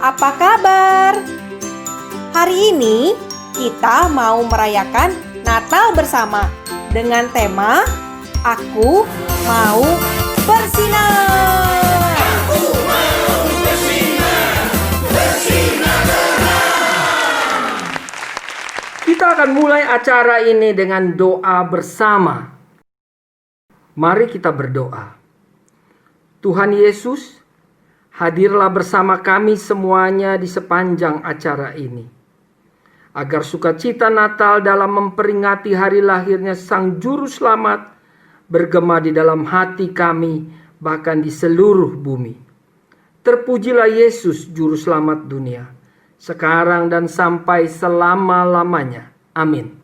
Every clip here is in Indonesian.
apa kabar? Hari ini kita mau merayakan Natal bersama dengan tema Aku Mau Bersinar. Aku mau bersinar, bersinar. Kita akan mulai acara ini dengan doa bersama. Mari kita berdoa. Tuhan Yesus, hadirlah bersama kami semuanya di sepanjang acara ini. Agar sukacita Natal dalam memperingati hari lahirnya Sang Juru Selamat bergema di dalam hati kami, bahkan di seluruh bumi. Terpujilah Yesus, Juru Selamat dunia, sekarang dan sampai selama-lamanya. Amin.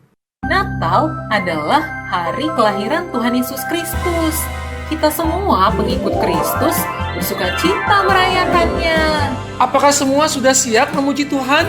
Natal adalah hari kelahiran Tuhan Yesus Kristus. Kita semua pengikut Kristus bersukacita merayakannya. Apakah semua sudah siap memuji Tuhan?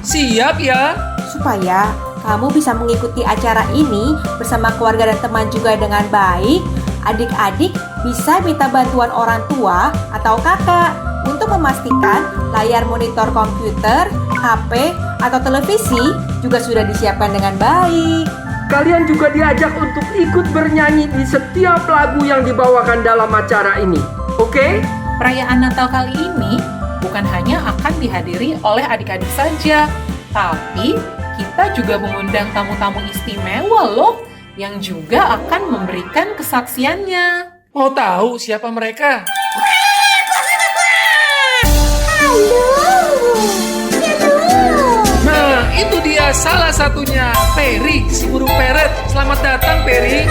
Siap ya? Supaya kamu bisa mengikuti acara ini bersama keluarga dan teman juga dengan baik, adik-adik bisa minta bantuan orang tua atau kakak untuk memastikan layar monitor komputer, HP, atau televisi juga sudah disiapkan dengan baik. Kalian juga diajak untuk ikut bernyanyi di setiap lagu yang dibawakan dalam acara ini. Oke? Perayaan Natal kali ini bukan hanya akan dihadiri oleh adik-adik saja, tapi kita juga mengundang tamu-tamu istimewa loh, yang juga akan memberikan kesaksiannya. Mau tahu siapa mereka? Nah, itu dia salah satunya, Peri, si burung peret. Selamat datang, Peri.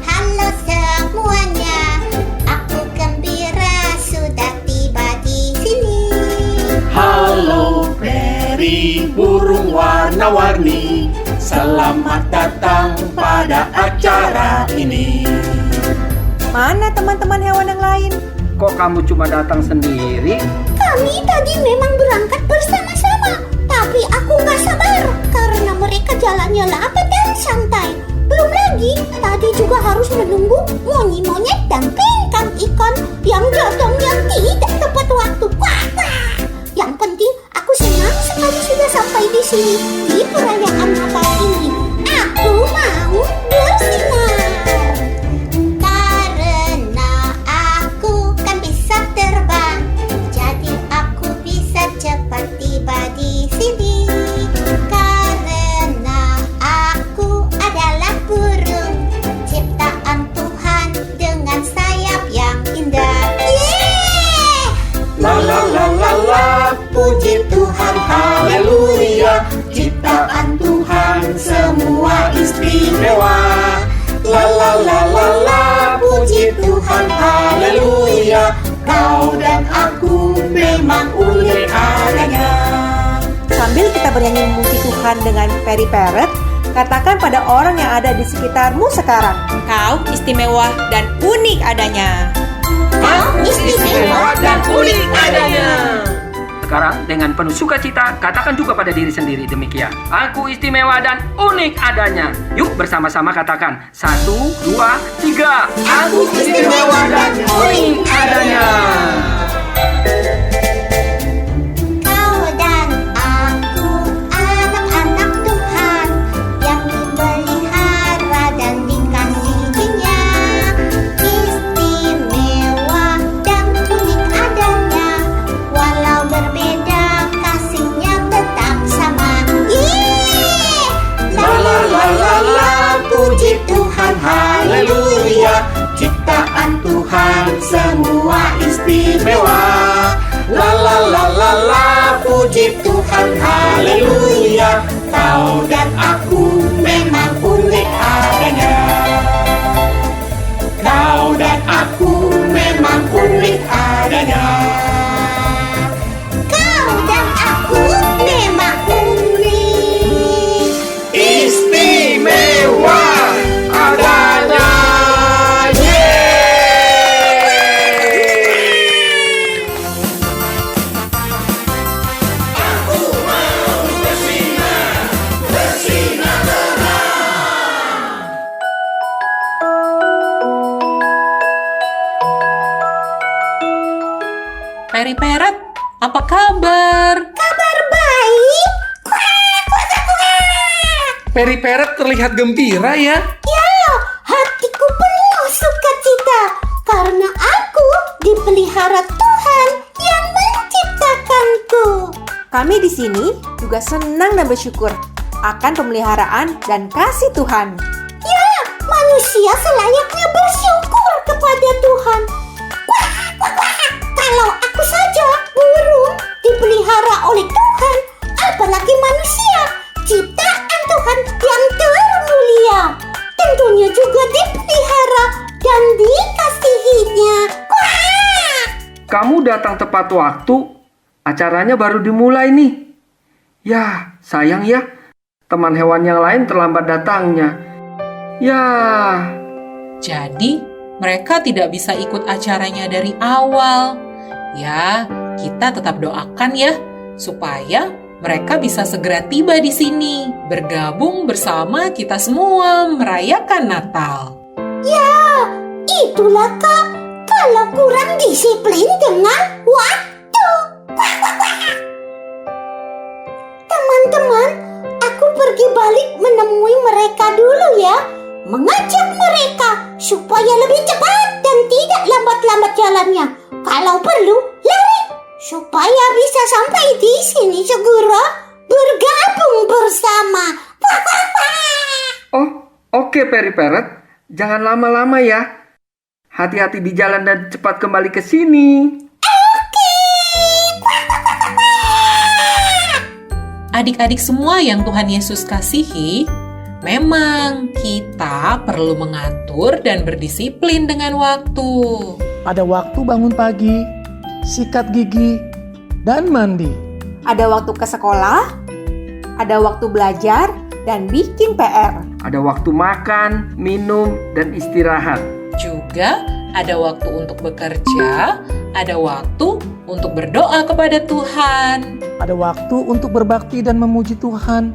Halo semuanya. Aku gembira sudah tiba di sini. Halo Peri, burung warna-warni. Selamat datang pada acara ini. Mana teman-teman hewan yang lain? Kok kamu cuma datang sendiri? Kami tadi memang berangkat bersama-sama, tapi aku gak sabar karena mereka jalannya lambat dan santai. Belum lagi, tadi juga harus menunggu monyet dan pingkan ikan yang datangnya tidak tepat waktu. Wah. Yang penting, aku senang sekali sudah sampai di sini di perayaan Natal ini. Aku mau bersinar. Karena aku kan bisa terbang, jadi aku bisa cepat tiba di sini. Karena aku adalah burung ciptaan Tuhan dengan sayap yang indah. Yeay! La la la la la, puji Tuhan, haleluya. Ciptaan Tuhan semua istimewa. La la la la la, puji Tuhan, haleluya. Kau dan aku memang unik adanya. Sambil kita bernyanyi memuji Tuhan dengan Peri Parrot, katakan pada orang yang ada di sekitarmu sekarang, kau istimewa dan unik adanya. Kau istimewa dan unik adanya. Sekarang dengan penuh sukacita, katakan juga pada diri sendiri demikian. Aku istimewa dan unik adanya. Yuk bersama-sama katakan. 1, 2, 3. Aku istimewa dan unik adanya. Kau dan aku anak-anak Tuhan yang dipelihara dan dikasihinya. Istimewa dan unik adanya, walau berbeda kasihnya tetap sama. Yeay! La la la la la, puji Tuhan, haleluya. Ciptaan Tuhan semua istimewa. La la la la la, puji Tuhan, haleluya. Kau dan aku memang unik adanya. Kau dan aku memang unik adanya. Kau dan aku memang unik. Istimewa adanya. Aku mau bersinar, bersinar. Peri Peret, apa kabar? Kabar baik. Peri Peret terlihat gembira ya. Ya, hatiku penuh sukacita karena aku dipelihara Tuhan yang menciptakanku. Kami di sini juga senang dan bersyukur akan pemeliharaan dan kasih Tuhan. Ya, manusia selayaknya bersyukur kepada Tuhan. Kalau aku saja burung dipelihara oleh Tuhan, apalagi manusia, ciptaan Tuhan yang termulia. Tentunya juga dipelihara dan dikasihinya. Kamu datang tepat waktu. Acaranya baru dimulai nih. Ya, sayang ya. Teman hewan yang lain terlambat datangnya. Ya, Jadi, mereka tidak bisa ikut acaranya dari awal. Ya, kita tetap doakan ya, supaya mereka bisa segera tiba di sini, bergabung bersama kita semua merayakan Natal. Ya, itulah Kak, kalau kurang disiplin dengan waktu. Teman-teman, aku pergi balik menemui mereka dulu ya. Mengajak mereka supaya lebih cepat dan tidak lambat-lambat jalannya. Kalau perlu, lari supaya bisa sampai di sini segera bergabung bersama. oh, oke Peri Peret. Jangan lama-lama ya. Hati-hati di jalan dan cepat kembali ke sini. Adik-adik semua yang Tuhan Yesus kasihi, memang kita perlu mengatur dan berdisiplin dengan waktu. Ada waktu bangun pagi, sikat gigi, dan mandi. Ada waktu ke sekolah, ada waktu belajar, dan bikin PR. Ada waktu makan, minum, dan istirahat. Juga ada waktu untuk bekerja, ada waktu untuk berdoa kepada Tuhan. Ada waktu untuk berbakti dan memuji Tuhan.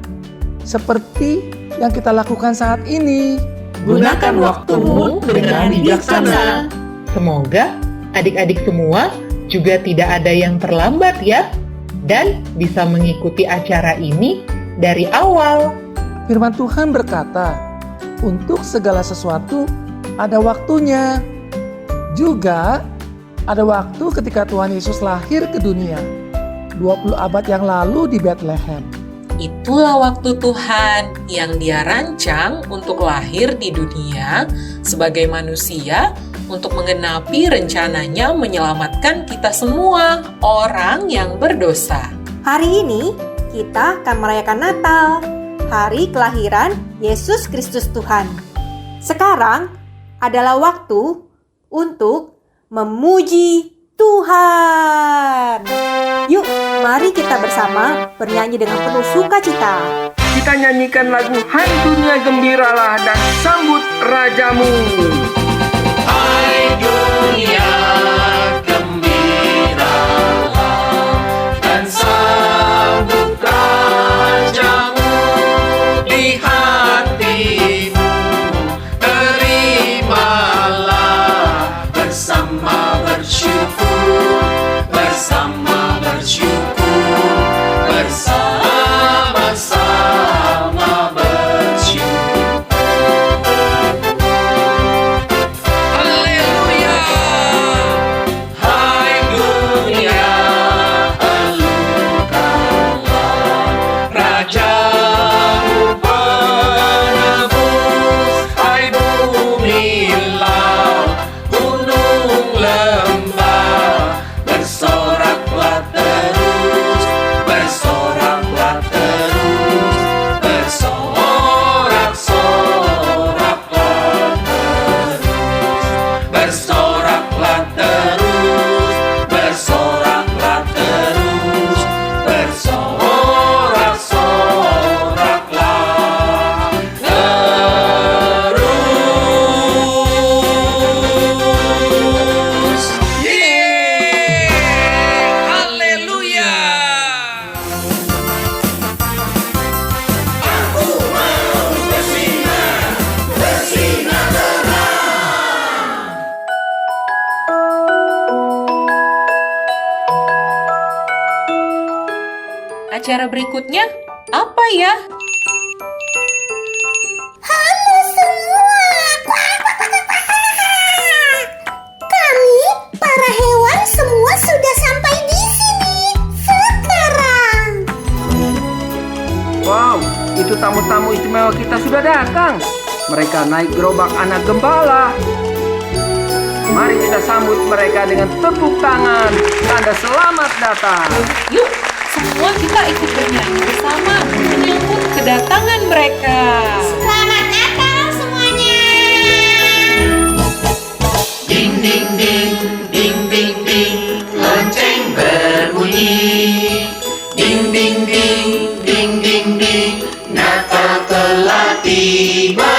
Seperti yang kita lakukan saat ini. Gunakan waktumu dengan bijaksana. Semoga adik-adik semua juga tidak ada yang terlambat ya, dan bisa mengikuti acara ini dari awal. Firman Tuhan berkata, untuk segala sesuatu ada waktunya. Juga ada waktu ketika Tuhan Yesus lahir ke dunia, 20 abad yang lalu di Bethlehem. Itulah waktu Tuhan yang Dia rancang untuk lahir di dunia sebagai manusia untuk menggenapi rencananya menyelamatkan kita semua, orang yang berdosa. Hari ini kita akan merayakan Natal, hari kelahiran Yesus Kristus Tuhan. Sekarang adalah waktu untuk memuji Tuhan. Yuk, mari kita bersama bernyanyi dengan penuh sukacita. Kita nyanyikan lagu Hai Dunia Gembiralah dan Sambut Rajamu. Hai dunia gembiralah dan sambut rajamu di hatimu, terimalah bersama bersyukur, bersama bersyukur, bersama-sama bersyukur. acara berikutnya apa ya? Halo semua. Kami, para hewan semua sudah sampai di sini sekarang. Wow, itu tamu-tamu istimewa kita sudah datang. Mereka naik gerobak anak gembala. Mari kita sambut mereka dengan tepuk tangan. Tanda selamat datang. Yuk, semua kita ikut bernyanyi bersama menyambut kedatangan mereka. Selamat Natal semuanya. Ding ding ding, ding ding ding, lonceng berbunyi. Ding ding ding, ding ding ding, Natal telah tiba.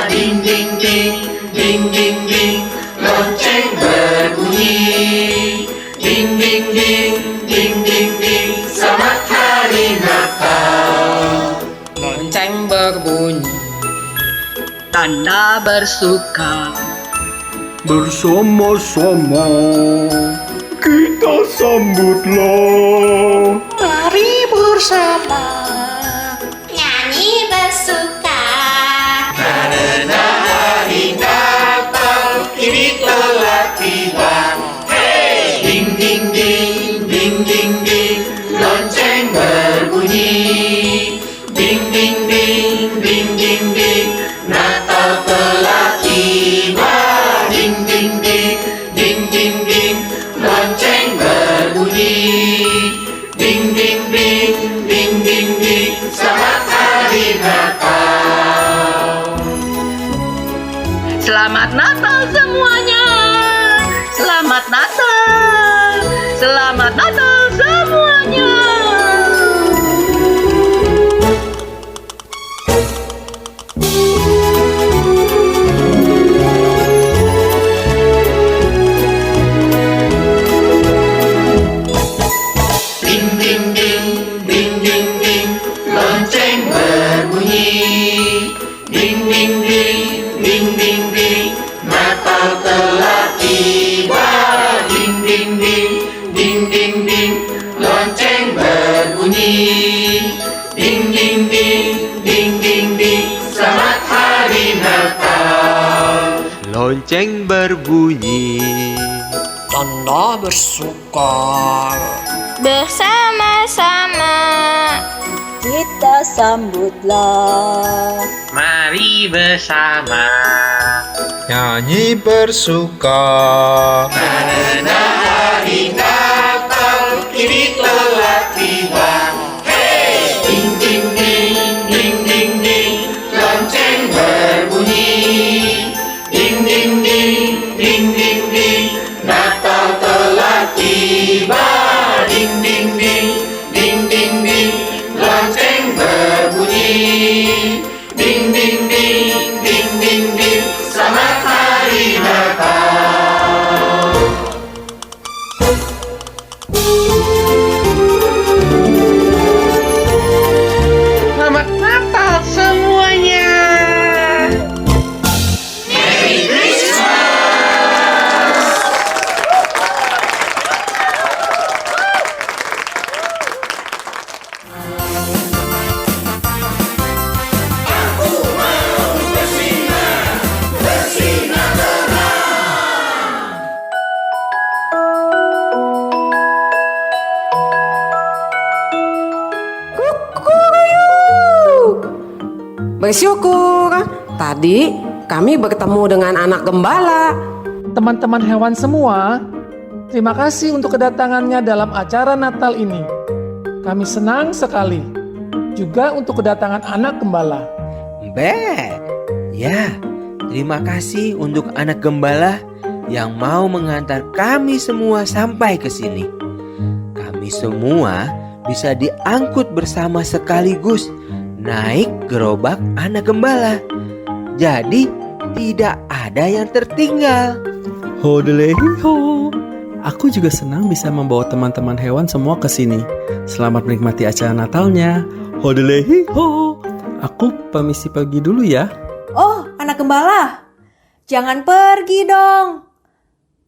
Ding ding ding, ding ding ding, lonceng berbunyi. Ding ding ding, ding ding ding, selamat hari Natal. Lonceng berbunyi, tanda bersuka. Bersama-sama kita sambutlah. Mari bersama. Nyanyi bersuka. Karena hari Natal kini telah tiba. Hey! Ding ding ding, ding ding ding, lonceng berbunyi. Ding ding ding, ding ding ding, Natal telah tiba. Ding ding ding, ding ding ding, lonceng berbunyi. Ding ding ding, ding ding ding, selamat hari Natal. Selamat Natal semuanya. Selamat Natal. Selamat Natal semuanya. Ding ding ding, ding ding ding, lonceng berbunyi. Ding ding ding, ding ding ding, Natal telah tiba. Ding ding ding, ding ding ding, lonceng berbunyi. Ding ding ding, ding ding ding, selamat hari Natal. Lonceng berbunyi, Tanda bersuka. Bersama-sama Kita sambutlah. mari bersama. Nyanyi bersuka. Karena hari Natal kini telah tiba. Hey! Ding ding ding, ding ding ding, lonceng berbunyi. Ding ding ding, ding ding ding, Natal telah tiba. Ding ding ding, ding ding ding, lonceng berbunyi. Ding ding ding, ding ding ding, selamat hari Natal. Selamat Natal semuanya. Merry Christmas. Aku mau bersinar, bersinar terang. Bersyukur, tadi kami bertemu dengan anak gembala. Teman-teman hewan semua, terima kasih untuk kedatangannya dalam acara Natal ini. Kami senang sekali. Juga untuk kedatangan anak gembala. Be, ya, terima kasih untuk anak gembala yang mau mengantar kami semua sampai ke sini. Kami semua bisa diangkut bersama sekaligus naik gerobak anak gembala. Jadi tidak ada yang tertinggal. Hodelehiho. Aku juga senang bisa membawa teman-teman hewan semua ke sini. Selamat menikmati acara Natalnya. Hodelehiho. Aku permisi pergi dulu ya. Oh, anak gembala, jangan pergi dong.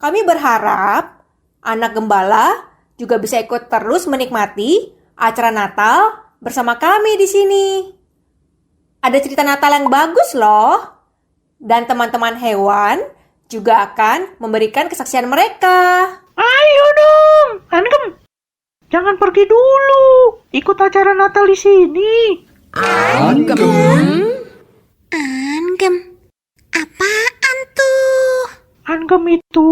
Kami berharap anak gembala juga bisa ikut terus menikmati acara Natal bersama kami di sini. Ada cerita Natal yang bagus loh. Dan teman-teman hewan juga akan memberikan kesaksian mereka. Ayo dong, Angem. Jangan pergi dulu. Ikut acara Natal di sini. Anggem? Apaan tuh? Anggem itu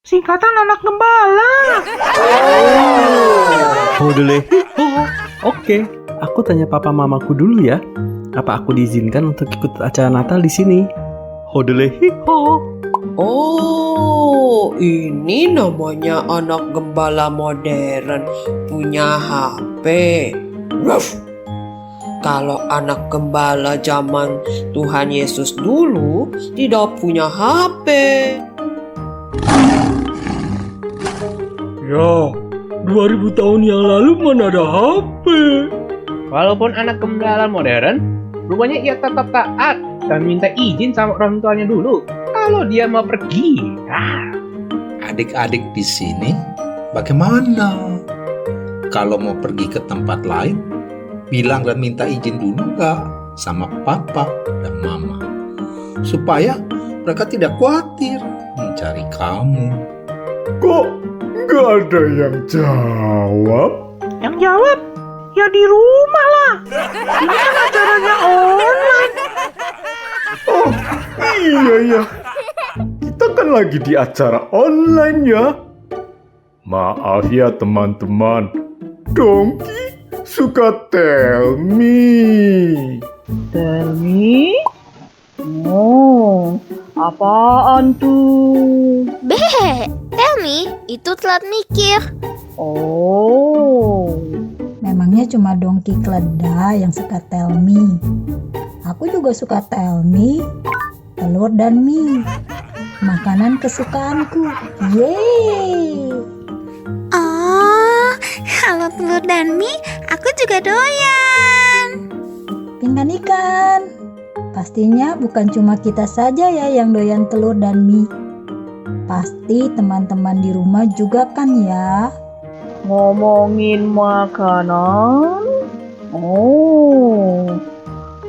singkatan anak gembala. Oke, aku tanya papa mamaku dulu ya. Apa aku diizinkan untuk ikut acara Natal di sini? Oh, ini namanya anak gembala modern punya HP. Ruff. Kalau anak gembala zaman Tuhan Yesus dulu tidak punya HP. Ya, 2000 tahun yang lalu mana ada HP? Walaupun anak gembala modern, rupanya ia tetap taat dan minta izin sama orang tuanya dulu kalau dia mau pergi. Adik-adik di sini bagaimana? Kalau mau pergi ke tempat lain, bilang dan minta izin dulu nggak sama papa dan mama, supaya mereka tidak khawatir mencari kamu. Kok nggak ada yang jawab? Yang jawab? Ya di rumah lah. Ini kan acaranya online. Oh iya ya, kita kan lagi di acara online ya. Maaf ya teman-teman, Dongki suka tell me. Tell me? Oh, apaan tuh? Tell me, itu telat mikir. Oh. Memangnya cuma Dongki Keledai yang suka tell me. Aku juga suka tell me, telur dan mie. Makanan kesukaanku. Yeay. Oh, kalau telur dan mie, aku juga doyan. Pinggan ikan. Pastinya bukan cuma kita saja ya yang doyan telur dan mie. Pasti teman-teman di rumah juga kan ya. Ngomongin makanan? Oh,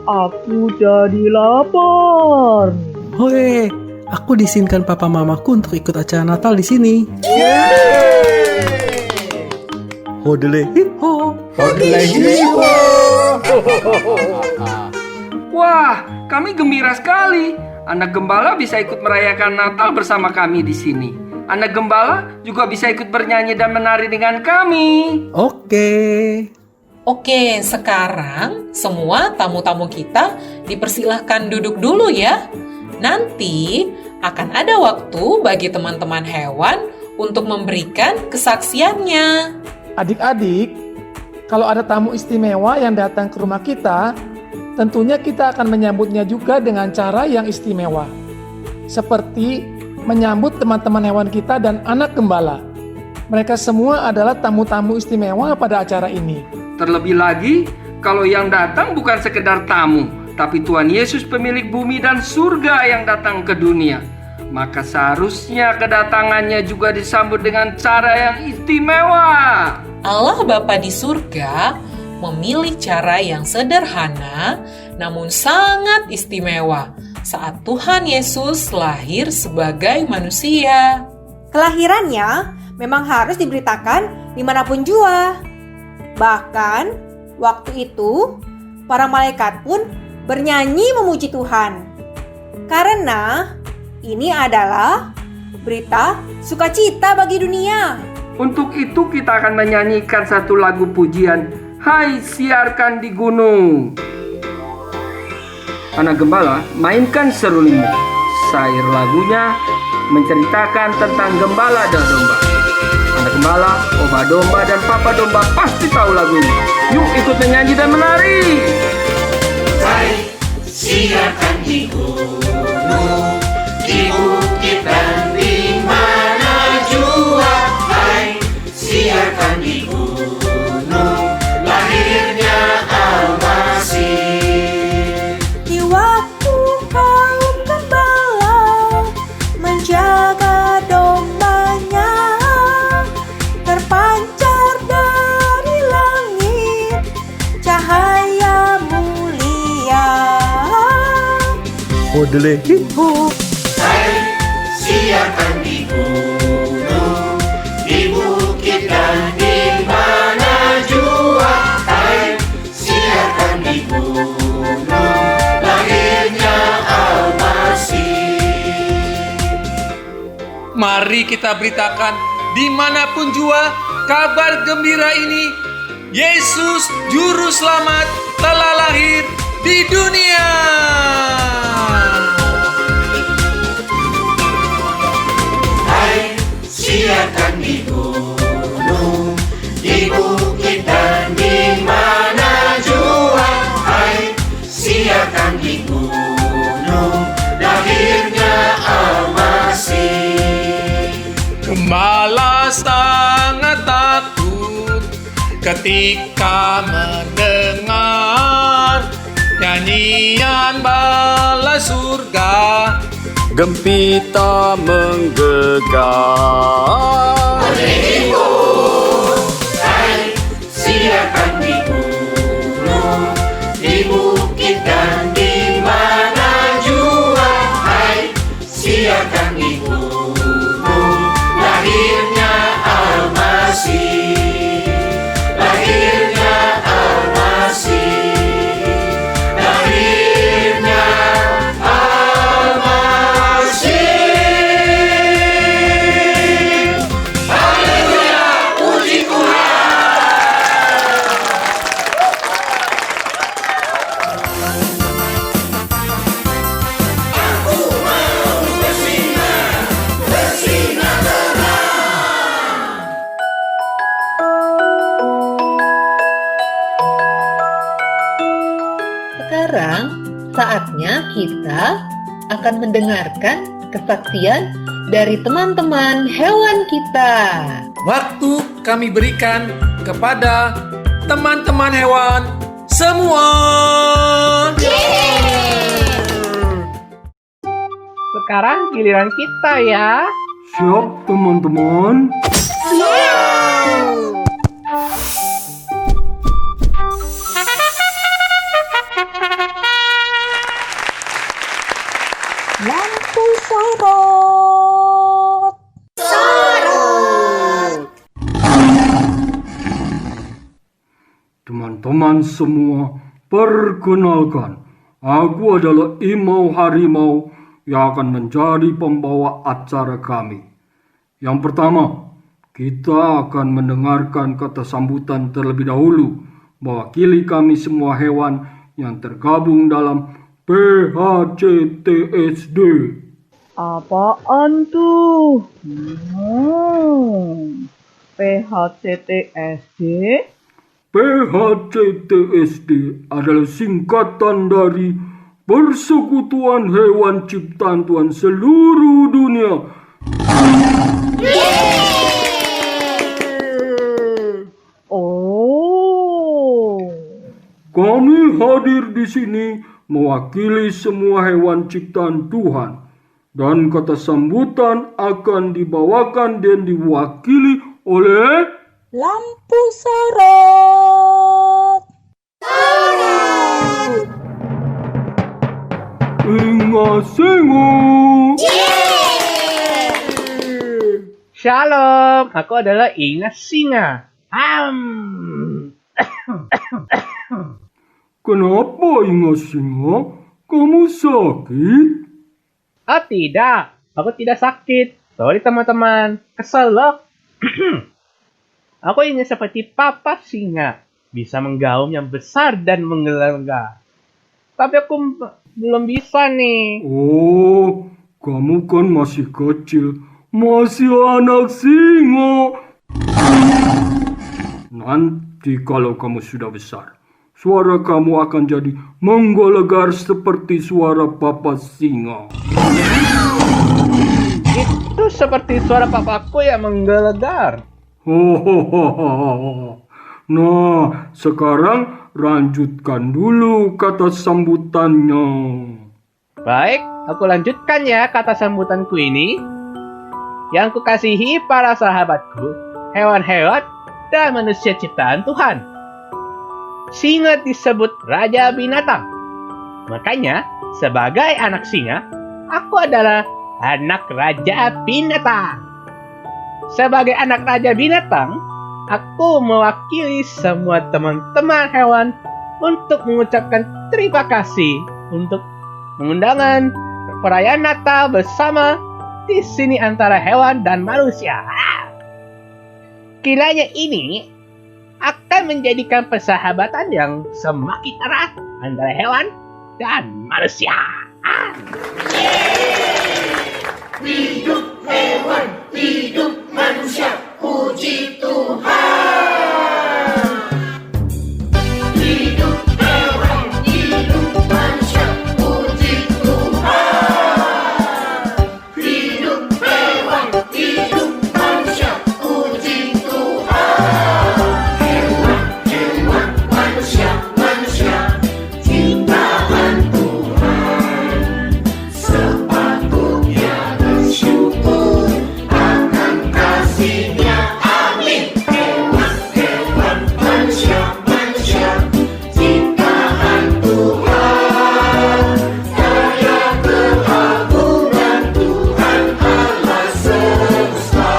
aku jadi lapar. Hoi, aku diizinkan papa mamaku untuk ikut acara Natal di sini. Wah, kami gembira sekali. Anak gembala bisa ikut merayakan Natal bersama kami di sini. Anak gembala juga bisa ikut bernyanyi dan menari dengan kami. Oke, sekarang semua tamu-tamu kita dipersilahkan duduk dulu ya. Nanti akan ada waktu bagi teman-teman hewan untuk memberikan kesaksiannya. Adik-adik, kalau ada tamu istimewa yang datang ke rumah kita, tentunya kita akan menyambutnya juga dengan cara yang istimewa. Seperti menyambut teman-teman hewan kita dan anak gembala. Mereka semua adalah tamu-tamu istimewa pada acara ini. Terlebih lagi, kalau yang datang bukan sekedar tamu, tapi Tuhan Yesus pemilik bumi dan surga yang datang ke dunia. Maka seharusnya kedatangannya juga disambut dengan cara yang istimewa. Allah Bapa di surga memilih cara yang sederhana namun sangat istimewa saat Tuhan Yesus lahir sebagai manusia. Kelahirannya memang harus diberitakan dimanapun jua. Bahkan waktu itu para malaikat pun bernyanyi memuji Tuhan. Karena ini adalah berita sukacita bagi dunia. Untuk itu kita akan menyanyikan satu lagu pujian, Hai siarkan di gunung. Anak gembala, mainkan serulingmu. Sair lagunya menceritakan tentang gembala dan domba. Anak gembala, oba domba dan papa domba pasti tahu lagu ini. Yuk ikut menyanyi dan menari. Hai, siarkan di gunung, di bukit dan di mana jua. Hai, siarkan di gunung, lahirnya Al-Masih. Di waktu kaum gembala menjaga dombanya, terpancar dari langit Hodelehiho. Hai, siarkan di gunung, di bukit dan di mana jua. Hai, siarkan di gunung, lahirnya Al-Masih. Mari kita beritakan dimanapun jua kabar gembira ini. Yesus Juru Selamat telah lahir di dunia. Hai, siarkan di gunung, di bukit dan di mana jua. Hai, siarkan di gunung, lahirnya Al-Masih. Gembala sangat takut ketika mendengar nyanyian bala surga. Gempita menggelegar. Hodelehiho. Hai, siarkan di gunung, di bukit dan di mana jua. Hai, siarkan di gunung, lahirnya Al-Masih. Lahirnya Al-Masih. Lahirnya Al-Masih. Haleluya, puji Tuhan. Aku mau bersinar, bersinar terang. Sekarang saatnya kita akan mendengarkan kesaksian dari teman-teman hewan kita. Waktu kami berikan kepada teman-teman hewan semua. Sekarang giliran kita ya. Siap teman-teman? Lampu sorot. Teman-teman semua, perkenalkan, aku adalah Imau Harimau yang akan menjadi pembawa acara kami. Yang pertama, kita akan mendengarkan kata sambutan terlebih dahulu, mewakili kami semua hewan yang tergabung dalam PHCTSD. Apaan tuh? PHCTSD? PHCTSD adalah singkatan dari Persekutuan Hewan Ciptaan Tuhan Seluruh Dunia. Oh. Kami hadir di sini mewakili semua hewan ciptaan Tuhan. Dan kata sambutan akan dibawakan dan diwakili oleh Lampu sorot. Inga Singo. Shalom, aku adalah Inga Singa. Kenapa Inga Singa? Kamu sakit? Oh tidak, aku tidak sakit. Sorry teman-teman, kesel loh. Aku ingin seperti Papa Singa, bisa menggaum yang besar dan menggelegar. Tapi aku belum bisa nih. Oh, kamu kan masih kecil, masih anak singa. Nanti kalau kamu sudah besar, suara kamu akan jadi menggelegar seperti suara Papa Singa. Itu seperti suara papaku yang menggelegar. Nah, sekarang lanjutkan dulu kata sambutannya. Baik, aku lanjutkan ya kata sambutanku ini. Yang kukasihi para sahabatku, hewan-hewan dan manusia ciptaan Tuhan. Singa disebut Raja Binatang. Makanya, sebagai anak singa, aku adalah anak raja binatang. Sebagai anak raja binatang, aku mewakili semua teman-teman hewan untuk mengucapkan terima kasih untuk pengundangan perayaan Natal bersama di sini antara hewan dan manusia. Kiranya ini akan menjadikan persahabatan yang semakin erat antara hewan dan manusia. Hidup hewan, hidup manusia, puji Tuhan. Hidup hewan, hidup manusia, puji Tuhan. Hidup hewan, hidup manusia, puji Tuhan. Hewan, manusia, ciptaan Tuhan. Sepatutnya bersyukur akan kasih-Nya. Amin. Hewan, manusia, ciptaan Tuhan. Daya keagungan Tuhan Allah semesta.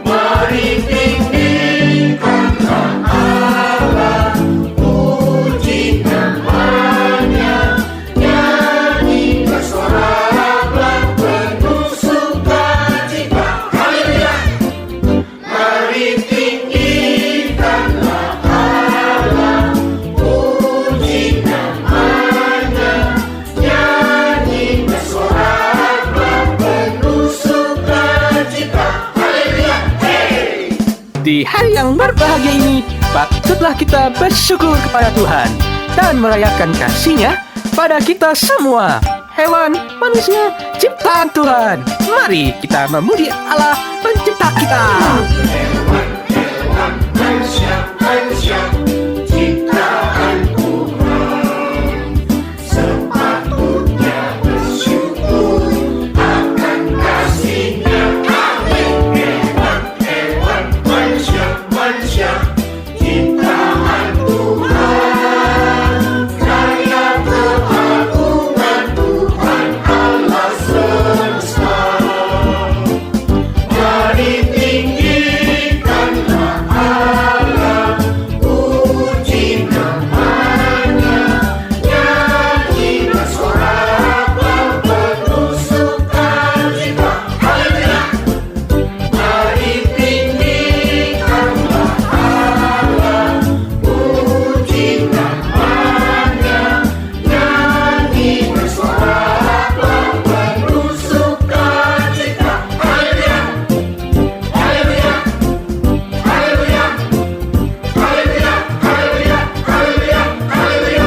Mari tinggikanlah Allah, puji namanya, nyanyi bersoraklah penuh sukacita. Haleluya. Mari tinggikanlah Allah, puji namanya, nyanyi bersoraklah penuh sukacita. Haleluya. Hey! Di hari yang berbahagia ini, patutlah kita bersyukur kepada Tuhan dan merayakan kasih-Nya pada kita semua, hewan, manusia, ciptaan Tuhan. Mari kita memuji Allah pencipta kita. Manusia, ciptaan Tuhan. Sepatutnya bersyukur akan kasih-Nya. Amin. Hewan, manusia, ciptaan Tuhan. Daya keagungan Tuhan Allah semesta. Mari tinggikanlah Allah, puji namanya, nyanyi bersoraklah penuh sukacita. Haleluya. Mari tinggikanlah Allah, puji namanya, nyanyi bersoraklah penuh sukacita. Haleluya. Haleluya. Haleluya. Haleluya. Haleluya. Haleluya. Haleluya.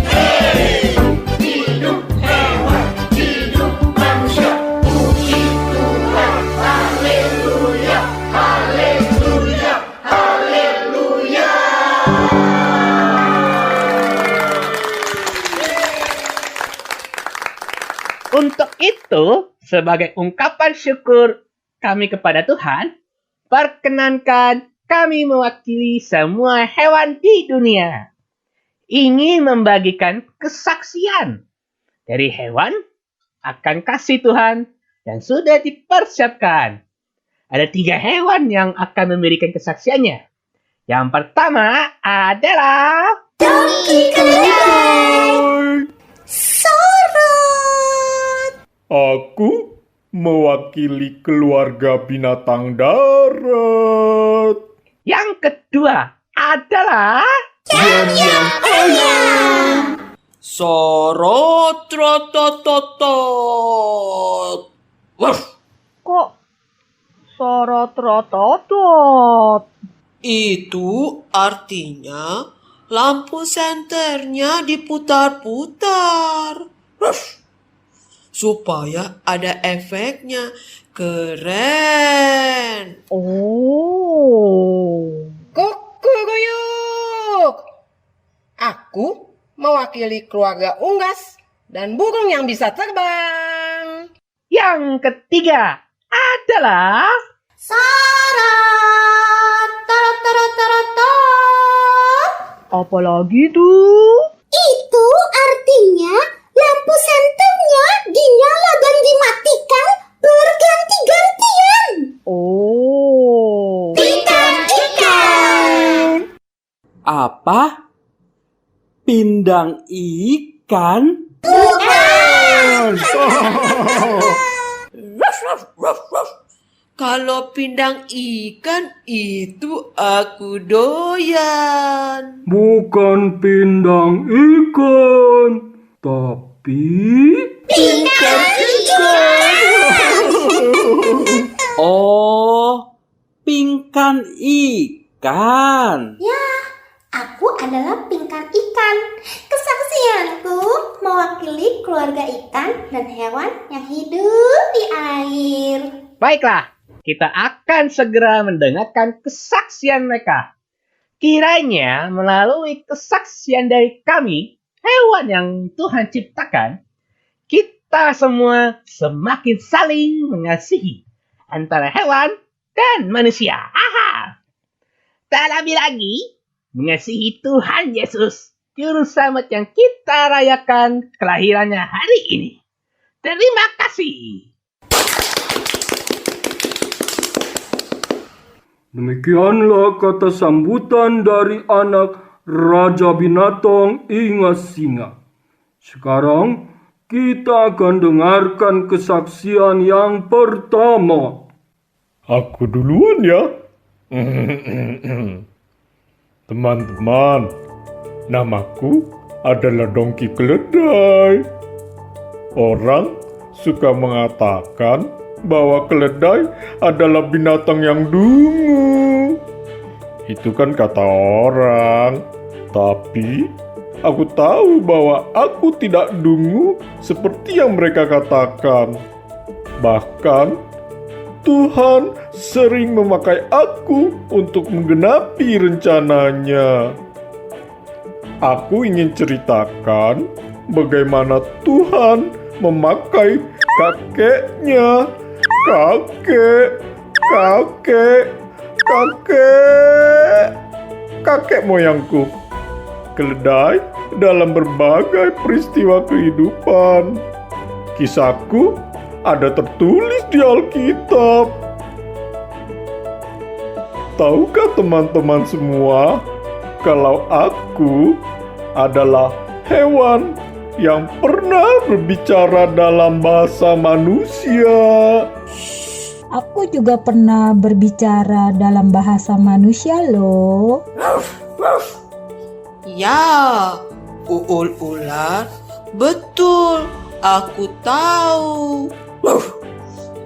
Hey! Hidup hewan, hidup manusia, puji Tuhan. Haleluya. Haleluya. Haleluya. Untuk itu, sebagai ungkapan syukur kami kepada Tuhan, perkenankan kami mewakili semua hewan di dunia. Ingin membagikan kesaksian dari hewan akan kasih Tuhan yang sudah dipersiapkan. Ada 3 hewan yang akan memberikan kesaksiannya. Yang pertama adalah Donkey keledai. Sorot. Aku mewakili keluarga binatang darat. Yang kedua adalah Sorot rotototot. Wuff. Kok sorot-rototot? Itu artinya lampu senternya diputar-putar. Wuff. Supaya ada efeknya. Keren. Oh. Kukuyuk. Aku mewakili keluarga unggas dan burung yang bisa terbang. Yang ketiga adalah Sorot. Torot. Apalagi tuh? Itu Apa? Pindang ikan? Kalau pindang ikan itu aku doyan. Bukan pindang ikan, tapi Pindang ikan. Oh, pingkan ikan. Ya, aku adalah pingkan ikan. Kesaksianku mewakili keluarga ikan dan hewan yang hidup di air. Baiklah, kita akan segera mendengarkan kesaksian mereka. Kiranya melalui kesaksian dari kami, hewan yang Tuhan ciptakan, kita semua semakin saling mengasihi antara hewan dan manusia. Aha! Tak lebih lagi, mengasihi Tuhan Yesus, Juru Selamat yang kita rayakan kelahirannya hari ini. Terima kasih. demikianlah kata sambutan dari anak Raja Binatang Inga Singa. Sekarang kita akan dengarkan kesaksian yang pertama. Aku duluan ya. Teman-teman, namaku adalah Dongki Keledai. Orang suka mengatakan bahwa keledai adalah binatang yang dungu. Itu kan kata orang. Tapi aku tahu bahwa aku tidak dungu seperti yang mereka katakan. Bahkan Tuhan sering memakai aku untuk menggenapi rencananya. Aku ingin ceritakan bagaimana Tuhan memakai kakek moyangku, keledai, dalam berbagai peristiwa kehidupan. Kisahku ada tertulis di Alkitab. Tahukah teman-teman semua kalau aku adalah hewan yang pernah berbicara dalam bahasa manusia? Aku juga pernah berbicara dalam bahasa manusia loh. Ya, uul ular, betul, aku tahu.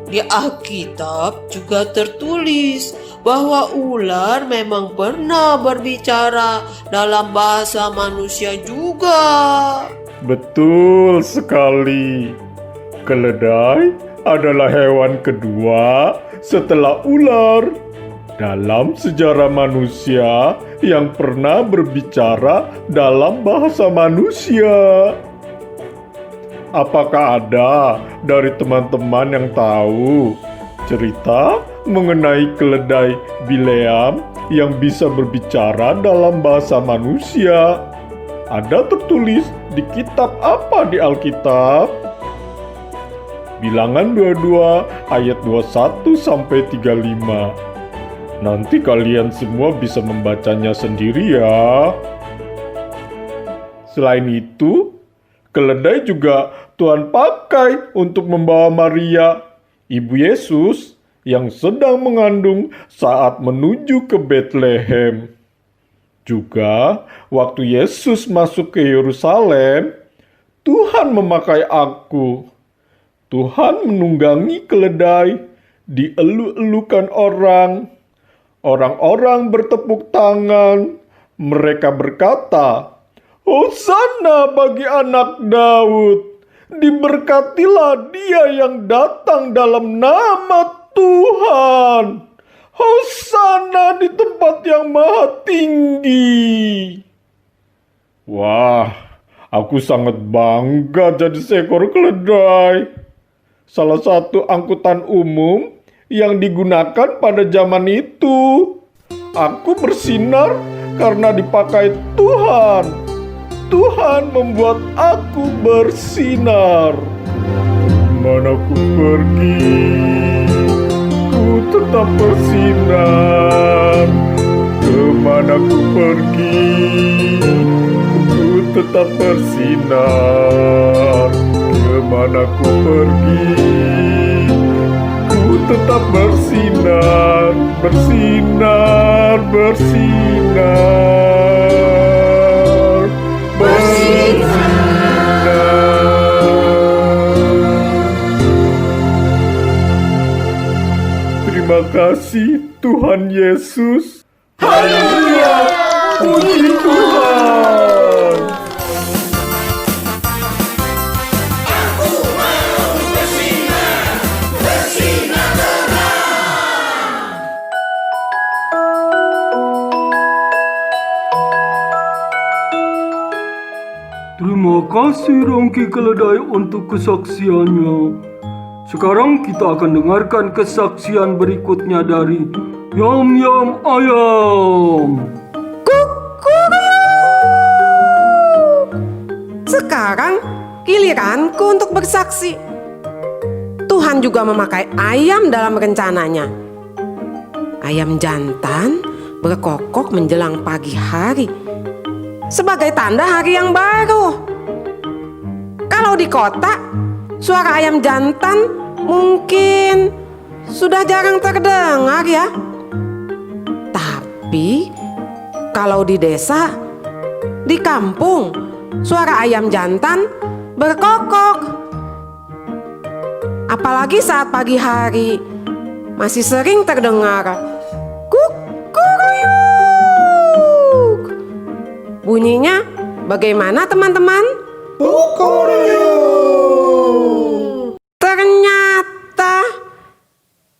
Di Alkitab juga tertulis bahwa ular memang pernah berbicara dalam bahasa manusia juga. Betul sekali. Keledai adalah hewan kedua setelah ular dalam sejarah manusia yang pernah berbicara dalam bahasa manusia. Apakah ada dari teman-teman yang tahu cerita mengenai keledai Bileam yang bisa berbicara dalam bahasa manusia? Ada tertulis di kitab apa di Alkitab? Bilangan 22 ayat 21 sampai 35. Nanti kalian semua bisa membacanya sendiri ya. Selain itu, keledai juga Tuhan pakai untuk membawa Maria, ibu Yesus, yang sedang mengandung saat menuju ke Betlehem. Juga, waktu Yesus masuk ke Yerusalem, Tuhan memakai aku. Tuhan menunggangi keledai, dielu-elukan orang. Orang-orang bertepuk tangan. Mereka berkata, "Hosana bagi anak Daud. Diberkatilah dia yang datang dalam nama Tuhan. Hosana di tempat yang maha tinggi." Wah, aku sangat bangga jadi seekor keledai. Salah satu angkutan umum yang digunakan pada zaman itu. Aku bersinar karena dipakai Tuhan. Tuhan membuat aku bersinar. Mana ku pergi, ku tetap bersinar. Kemana ku pergi, ku tetap bersinar. Kemana ku pergi, ku tetap bersinar, bersinar, bersinar, bersinar. Terima kasih Tuhan Yesus. Haleluya, puji Tuhan. Terima kasih Dongki Keledai untuk kesaksiannya. Sekarang kita akan dengarkan kesaksian berikutnya dari Yam Yam Ayam. Sekarang giliranku untuk bersaksi. Tuhan juga memakai ayam dalam rencananya. Ayam jantan berkokok menjelang pagi hari sebagai tanda hari yang baru. Kalau di kota, suara ayam jantan mungkin sudah jarang terdengar ya. Tapi kalau di desa, di kampung, suara ayam jantan berkokok. Apalagi saat pagi hari, masih sering terdengar kukuruyuk. Bunyinya bagaimana teman-teman? Kukuruyuk. Ternyata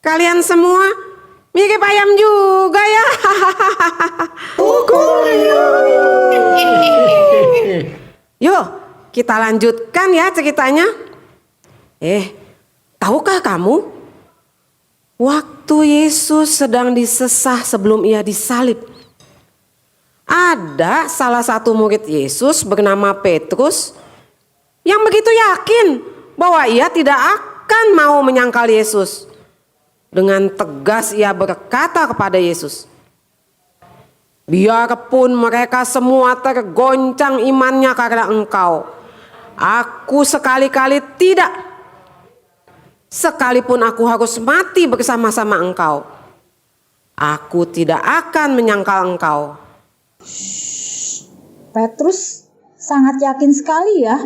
kalian semua mirip ayam juga ya. Yuk, kita lanjutkan ya ceritanya. Tahukah kamu? Waktu Yesus sedang disesah sebelum ia disalib, ada salah satu murid Yesus bernama Petrus yang begitu yakin bahwa ia tidak akan mau menyangkal Yesus. Dengan tegas ia berkata kepada Yesus, "Biarpun mereka semua tergoncang imannya karena Engkau, aku sekali-kali tidak. Sekalipun aku harus mati bersama-sama Engkau, aku tidak akan menyangkal Engkau." Petrus sangat yakin sekali ya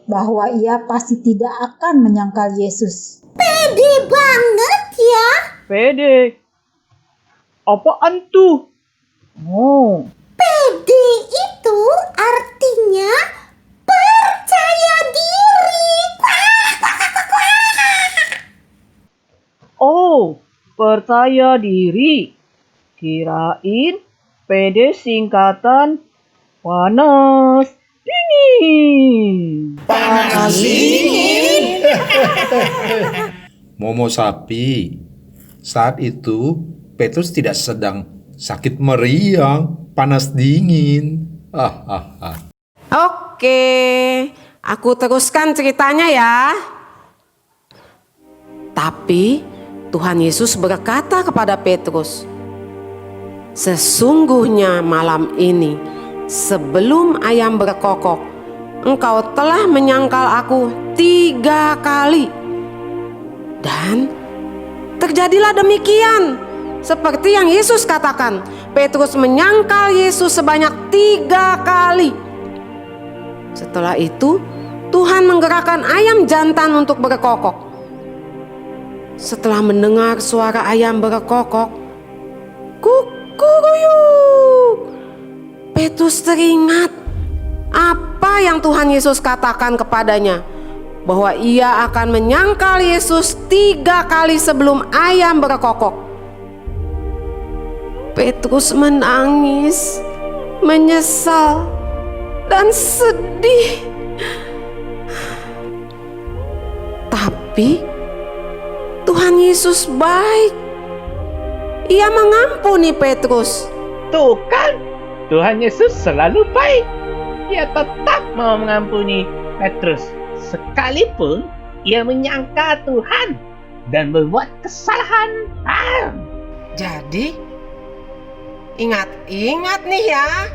bahwa ia pasti tidak akan menyangkal Yesus. Pede banget ya. Pede. Apaan tuh? Oh. Pede itu artinya percaya diri. Oh, percaya diri. Kirain pede singkatan panas dingin. Panas dingin. Momo sapi. Saat itu Petrus tidak sedang sakit meriang, panas dingin. Oke, aku teruskan ceritanya ya. Tapi Tuhan Yesus berkata kepada Petrus, "Sesungguhnya malam ini sebelum ayam berkokok, engkau telah menyangkal aku 3 kali." Dan terjadilah demikian. Seperti yang Yesus katakan, Petrus menyangkal Yesus sebanyak 3 kali. Setelah itu, Tuhan menggerakkan ayam jantan untuk berkokok. Setelah mendengar suara ayam berkokok, kukuruyuk, Petrus teringat apa yang Tuhan Yesus katakan kepadanya, bahwa ia akan menyangkal Yesus 3 kali sebelum ayam berkokok. Petrus menangis, menyesal, dan sedih. Tapi Tuhan Yesus baik. Ia mengampuni Petrus. Tuh kan, Tuhan Yesus selalu baik. Ia tetap mau mengampuni Petrus, sekalipun ia menyangka Tuhan dan berbuat kesalahan. Jadi, Ingat-ingat nih ya,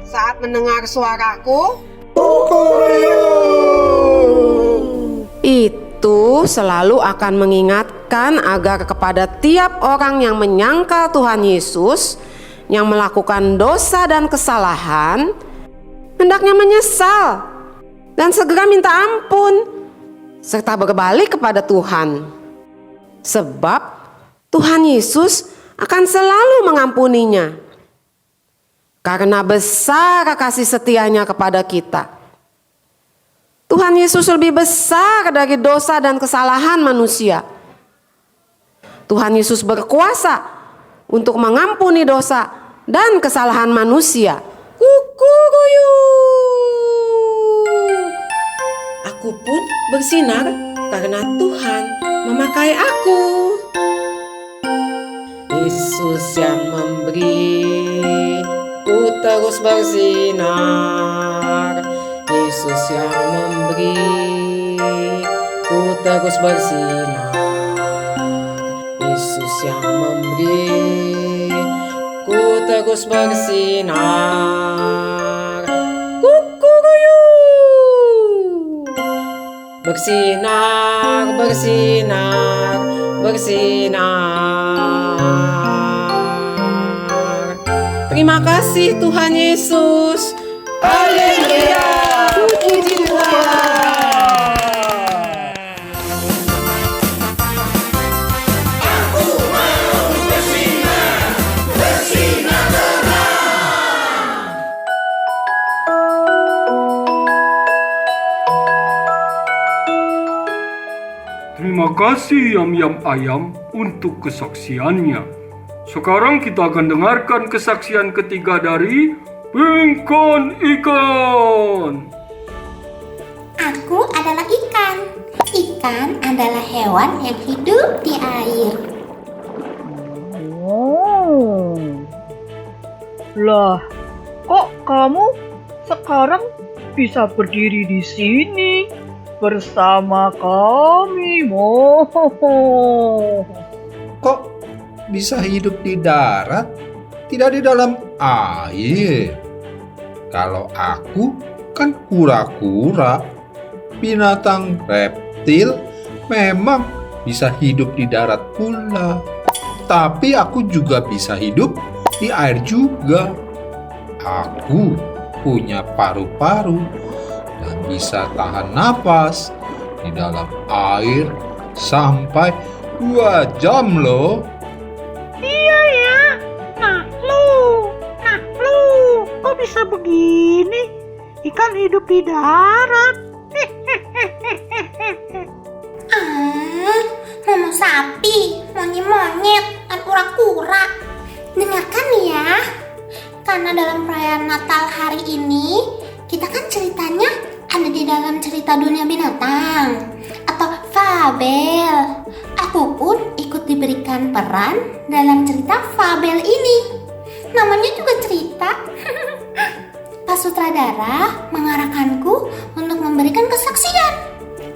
saat mendengar suaraku, itu selalu akan mengingatkan agar kepada tiap orang yang menyangkal Tuhan Yesus, yang melakukan dosa dan kesalahan, hendaknya menyesal dan segera minta ampun, serta berbalik kepada Tuhan. Sebab Tuhan Yesus akan selalu mengampuninya, karena besar kasih setianya kepada kita. Tuhan Yesus lebih besar dari dosa dan kesalahan manusia. Tuhan Yesus berkuasa untuk mengampuni dosa dan kesalahan manusia. Kukuruyu. Aku pun bersinar karena Tuhan memakai aku. Yesus yang memberi, ku terus bersinar. Yesus yang memberi, ku terus bersinar. Yesus yang memberi, ku terus bersinar. Kukuruyu. Bersinar, bersinar, bersinar. Terima kasih Tuhan Yesus. Haleluya. Puji Tuhan. Terima kasih Yam-Yam Ayam untuk kesaksiannya. Sekarang kita akan dengarkan kesaksian ketiga dari Bingkon Ikan. Aku adalah ikan. Ikan adalah hewan yang hidup di air. Lah, kok kamu sekarang bisa berdiri di sini bersama kami, Moho? Kok bisa hidup di darat, tidak di dalam air? Kalau aku kan kura-kura, binatang reptil, memang bisa hidup di darat pula. Tapi aku juga bisa hidup di air juga. Aku punya paru-paru dan bisa tahan napas di dalam air sampai 2 jam loh. Iya ya, nah lu, kok bisa begini? Ikan hidup di darat. Momo sapi, monyet-monyet, dan kura-kura. Dengarkan ya, karena dalam perayaan Natal hari ini, kita kan ceritanya ada di dalam cerita dunia binatang atau fabel. Aku pun ikut diberikan peran dalam cerita fabel ini. Namanya juga cerita. Pak sutradara mengarahkanku untuk memberikan kesaksian,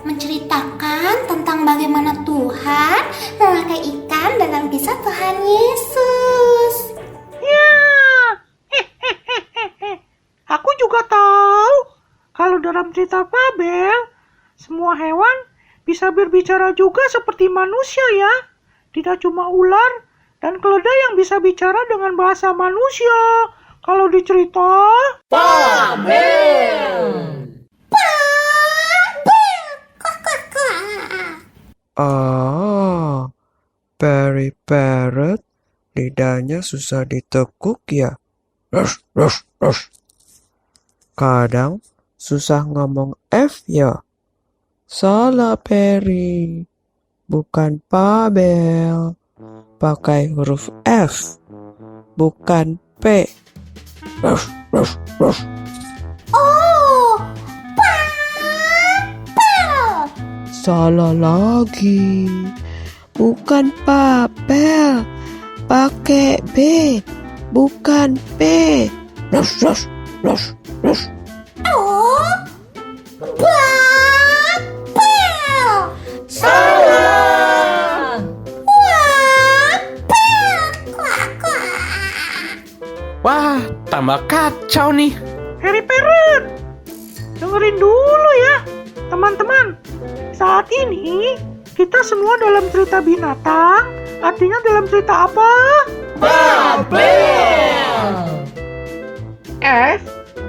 menceritakan tentang bagaimana Tuhan memakai ikan dalam kisah Tuhan Yesus. Ya, aku juga tahu kalau dalam cerita fabel, semua hewan bisa berbicara juga seperti manusia ya. Tidak cuma ular dan keledai yang bisa bicara dengan bahasa manusia. Kalau di cerita fabel. Ah, Perry Parrot lidahnya susah ditekuk ya. Rush, rush, rush. Kadang susah ngomong F ya. Salah Perry, bukan Pabel. Pakai huruf F, bukan P. Rush, rush, rush. Oh, Papel. Salah lagi, bukan Papel. Pakai B, bukan P. Rush, rush, rush, rush. Oh, Papel. salah. Wapel. Kuak, kuak. tambah kacau nih. Harry Parrot, dengerin dulu ya, teman-teman. Saat ini kita semua dalam cerita binatang. Artinya dalam cerita apa? Babel. F-A-B-E-L.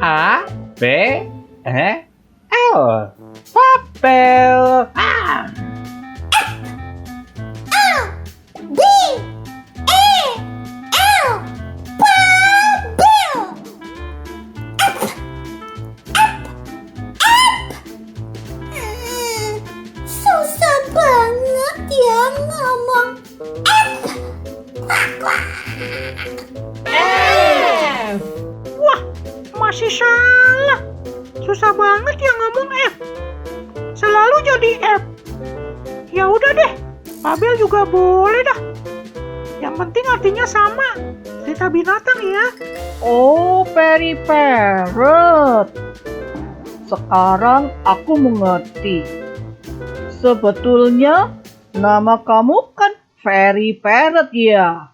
Babel. Susah banget ya ngomong F. Wah, masih salah. Susah banget ya ngomong F. Selalu jadi F. Ya udah deh, Babel juga boleh dah. Yang penting artinya sama. Cerita binatang ya. Oh, Perry Parrot. Sekarang aku mengerti. Sebetulnya nama kamu kan Perry Parrot ya.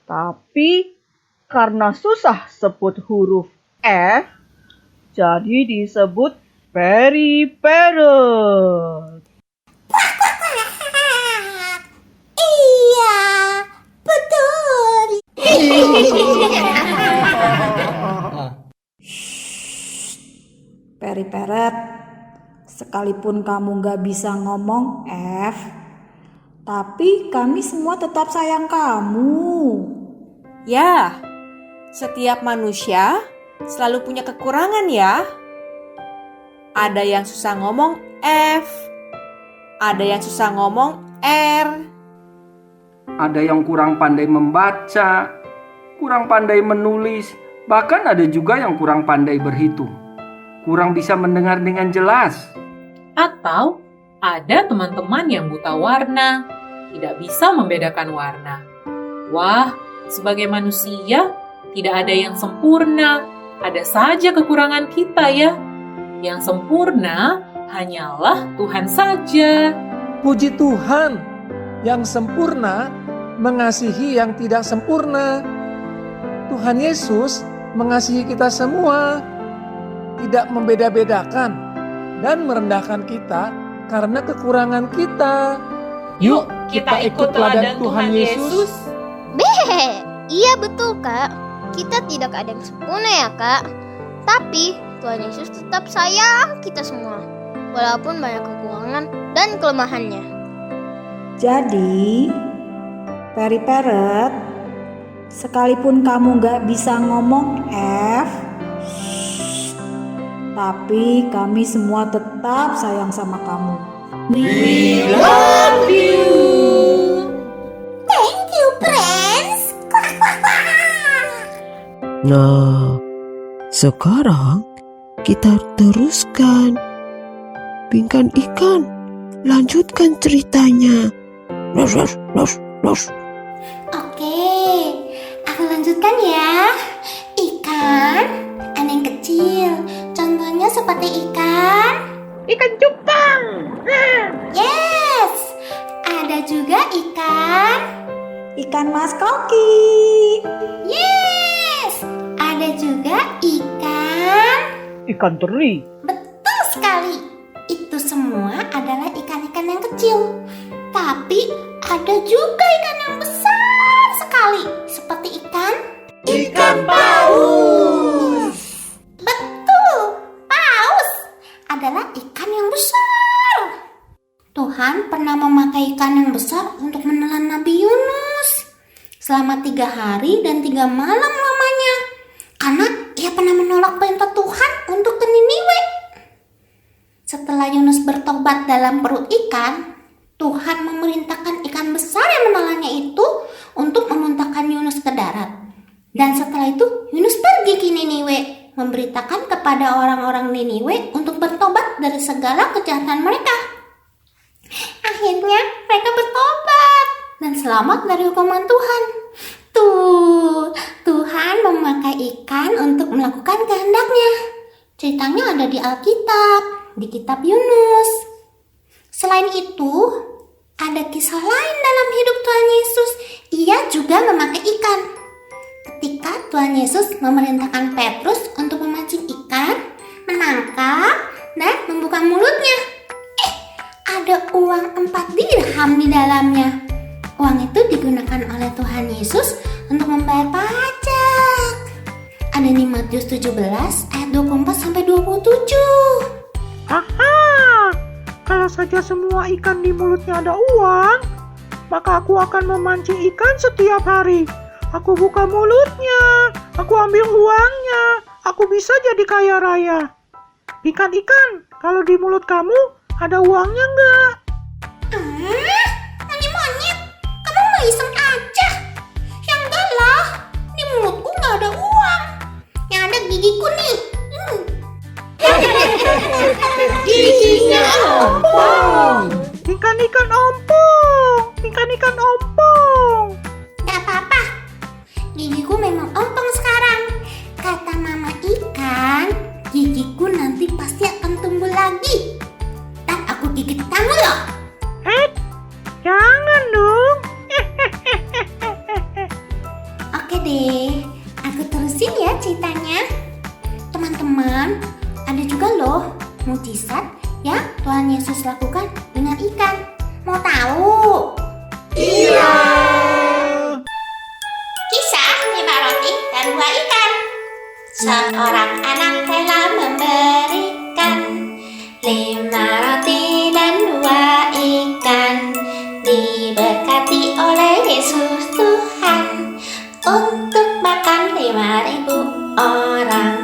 Tapi karena susah sebut huruf F, jadi disebut Perry Parrot. Iya, betul. Perry Parrot, sekalipun kamu gak bisa ngomong F, tapi kami semua tetap sayang kamu. Ya, setiap manusia selalu punya kekurangan ya. Ada yang susah ngomong F, ada yang susah ngomong R. Ada yang kurang pandai membaca, kurang pandai menulis, bahkan ada juga yang kurang pandai berhitung. Kurang bisa mendengar dengan jelas. Atau ada teman-teman yang buta warna, tidak bisa membedakan warna. Wah, sebagai manusia tidak ada yang sempurna, ada saja kekurangan kita ya. Yang sempurna hanyalah Tuhan saja. Puji Tuhan, yang sempurna mengasihi yang tidak sempurna. Tuhan Yesus mengasihi kita semua, tidak membeda-bedakan dan merendahkan kita karena kekurangan kita. Yuk kita ikut teladan Tuhan Yesus. Iya betul Kak. Kita tidak ada yang sempurna ya Kak. Tapi Tuhan Yesus tetap sayang kita semua, walaupun banyak kekurangan dan kelemahannya. Jadi, Perry Parrot, sekalipun kamu gak bisa ngomong F, tapi kami semua tetap sayang sama kamu. We love you. Thank you, friends. Nah, sekarang kita teruskan. Bingkai ikan, lanjutkan ceritanya. Oke, aku lanjutkan ya. Ikan, ada yang kecil. Contohnya seperti ikan cupang. Yes. Ada juga ikan mas koki. Yes. Ada juga ikan teri. Betul sekali. Itu semua adalah ikan-ikan yang kecil. Tapi ada juga ikan yang besar sekali, seperti ikan paus. Betul, paus adalah ikan yang besar. Tuhan pernah memakai ikan yang besar untuk menelan Nabi Yunus selama 3 hari dan 3 malam lamanya, karena ia pernah menolak perintah Tuhan untuk ke Niniwe. Setelah Yunus bertobat dalam perut ikan, Tuhan memerintahkan ikan besar yang menelannya itu untuk memuntahkan Yunus ke darat. Dan setelah itu Yunus pergi ke Niniwe, memberitakan kepada orang-orang Niniwe untuk bertobat dari segala kejahatan mereka. Akhirnya mereka bertobat dan selamat dari hukuman Tuhan. Tuhan memakai ikan untuk melakukan kehendaknya. Ceritanya ada di Alkitab, di kitab Yunus. Selain itu, ada kisah lain dalam hidup Tuhan Yesus. Ia juga memakai ikan. Ketika Tuhan Yesus memerintahkan Petrus untuk memancing ikan, menangkap, dan membuka mulutnya. Ada uang 4 dirham di dalamnya. Uang itu digunakan oleh Tuhan Yesus untuk membayar pajak. Ada di Matius 17 ayat 24-27. Aha, kalau saja semua ikan di mulutnya ada uang, maka aku akan memancing ikan setiap hari. Aku buka mulutnya, aku ambil uangnya, aku bisa jadi kaya raya. Ikan-ikan, kalau di mulut kamu ada uangnya nggak? Monyet, kamu mau iseng aja? Ya enggak lah, di mulutku nggak ada uang. Yang ada gigiku nih. Giginya ompong. Ikan-ikan ompong, ikan-ikan ompong. Gak apa-apa, gigiku memang ompong sekarang. Kata mama ikan, gigiku nanti pasti akan tumbuh lagi. Dan aku gigit kamu loh. Jangan dong. Oke deh, aku terusin ya ceritanya. Teman-teman, ada juga loh mujizat yang Tuhan Yesus lakukan dengan ikan. Mau tahu? Iya. Kisah 5 roti dan 2 ikan. Seorang anak rela memberikan 5 roti dan 2 ikan. Diberkati oleh Yesus Tuhan untuk makan 5.000 orang.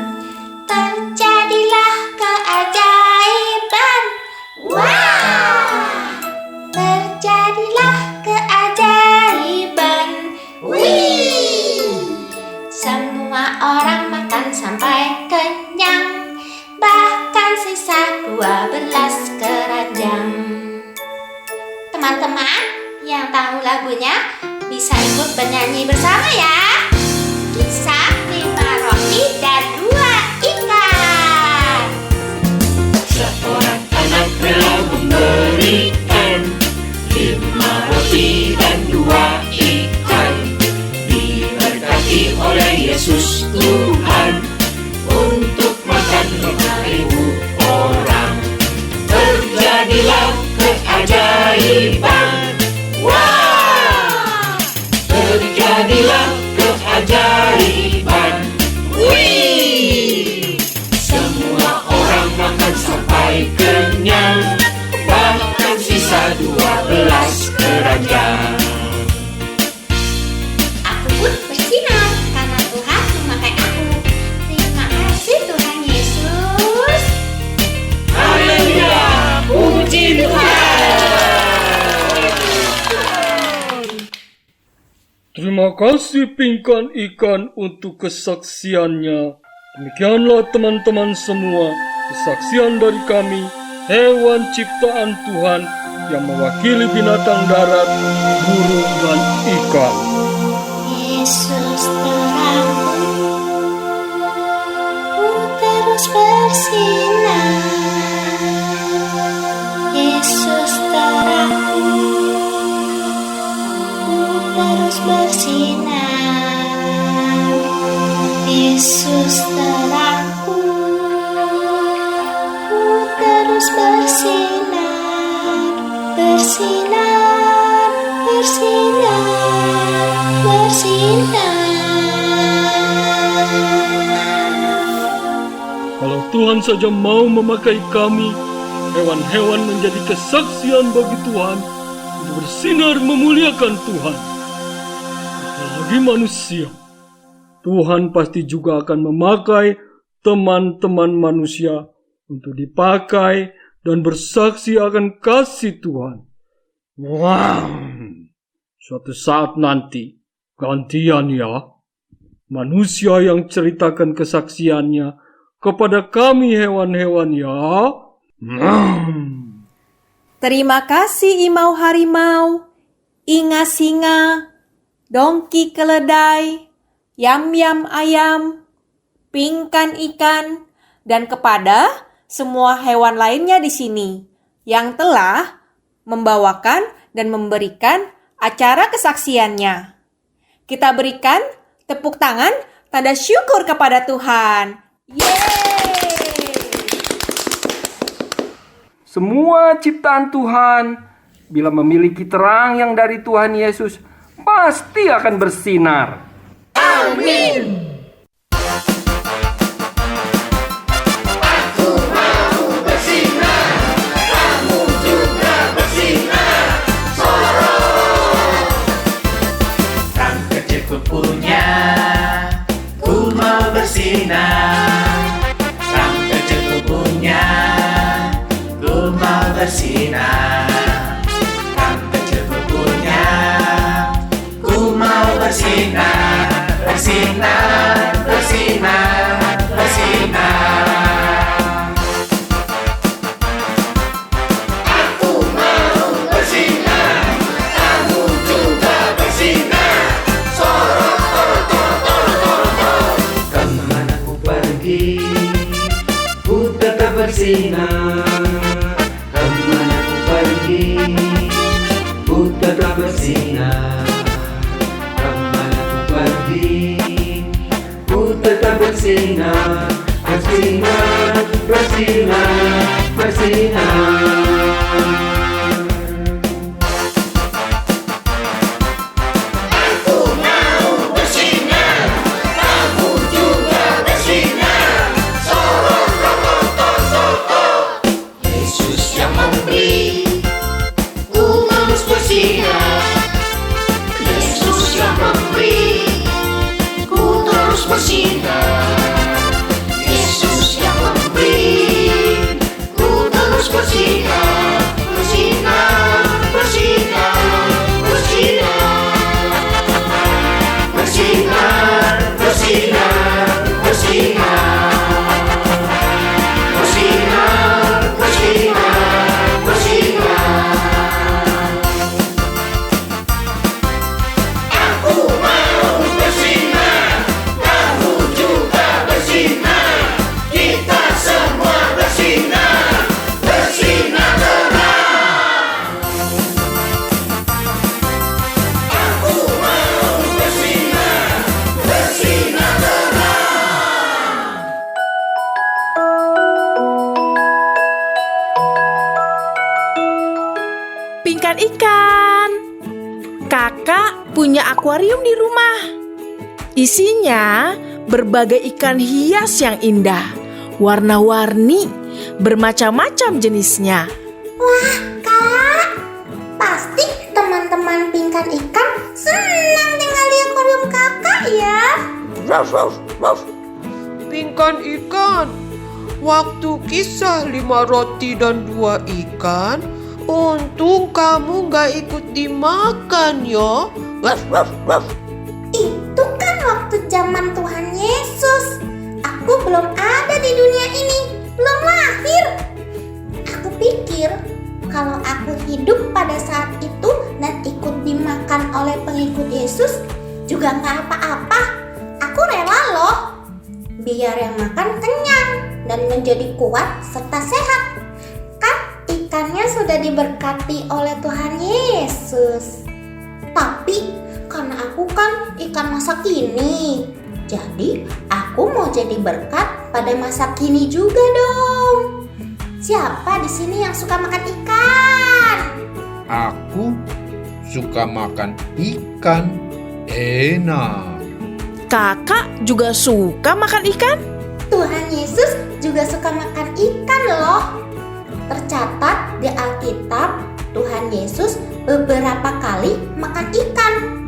Terjadilah keajaiban. Wah! Terjadilah keajaiban. Wih! Semua orang makan sampai kenyang, bahkan sisa 12 keranjang. Teman-teman yang tahu lagunya bisa ikut bernyanyi bersama ya. Kisah 5 roti dan 2 ikan. Seorang anak rela memberikan 5 roti dan 2 ikan. Diberkati oleh Yesus Tuhan untuk makan 5.000 orang. Terjadilah keajaiban. Wah! Terjadilah keajaiban. Wih! Semua orang makan sampai kenyang, bahkan sisa 12 keranjang. Aku pun bersinar karena Tuhan memakai aku. Terima kasih Tuhan Yesus. Haleluya, puji Tuhan. Terima kasih Pingkan Ikan untuk kesaksiannya. Demikianlah teman-teman semua, kesaksian dari kami, hewan ciptaan Tuhan yang mewakili binatang darat, burung dan ikan. Yesus terangku, ku terus bersinar. Yesus terangku, ku terus bersinar. Yesus terangku, ku terus bersinar. Bersinar, bersinar, bersinar. Kalau Tuhan saja mau memakai kami, hewan-hewan menjadi kesaksian bagi Tuhan untuk bersinar memuliakan Tuhan. Apalagi manusia, Tuhan pasti juga akan memakai teman-teman manusia untuk dipakai dan bersaksi akan kasih Tuhan. Wow! Suatu saat nanti, gantian ya, manusia yang ceritakan kesaksiannya kepada kami hewan-hewan ya. Terima kasih Imau Harimau, Inga Singa, Dongki Keledai, Yam-Yam Ayam, Pingkan Ikan, dan kepada semua hewan lainnya di sini yang telah membawakan dan memberikan acara kesaksiannya. Kita berikan Tepuk tangan, tanda syukur kepada Tuhan. Yeay! Semua ciptaan Tuhan, bila memiliki terang yang dari Tuhan Yesus, pasti akan bersinar. Amin. Bersinar, kan kecil kukunya, ku mau bersinar, bersinar, bersinar, bersinar. Aku mau bersinar, kamu juga bersinar. Sorot, torot, torot, torot, torot, torot. Kemana ku pergi, ku tetap bersinar. Ku tetap bersinar, kemana ku pergi, ku tetap bersinar, bersinar, bersinar, bersinar. Aku mau bersinar, kamu juga bersinar. Sorot, sorot, sorot, sorot. Yesus yang memberi, bersinar. Yesus yang memberi, ku terus bersinar. Yesus yang memberi, ku terus bersinar. Bersinar, bersinar, bersinar. Bersinar, bersinar, bersinar. Bersinar, bersinar, bersinar. Ikan. Kakak punya akuarium di rumah. Isinya berbagai ikan hias yang indah, warna-warni, bermacam-macam jenisnya. Wah, Kak, pasti teman-teman pingkan ikan senang tinggal di akuarium Kakak ya. Pingkan ikan, waktu kisah 5 roti dan 2 ikan, untung kamu gak ikut dimakan ya. Itu kan waktu zaman Tuhan Yesus. Aku belum ada di dunia ini, belum lahir. Aku pikir kalau aku hidup pada saat itu dan ikut dimakan oleh pengikut Yesus juga gak apa-apa. Aku rela loh, biar yang makan kenyang dan menjadi kuat serta sehat. Ikannya sudah diberkati oleh Tuhan Yesus. Tapi karena aku kan ikan masa kini, jadi aku mau jadi berkat pada masa kini juga dong. Siapa di sini yang suka makan ikan? Aku suka makan ikan, enak. Kakak juga suka makan ikan? Tuhan Yesus juga suka makan ikan loh. Tercatat di Alkitab, Tuhan Yesus beberapa kali makan ikan.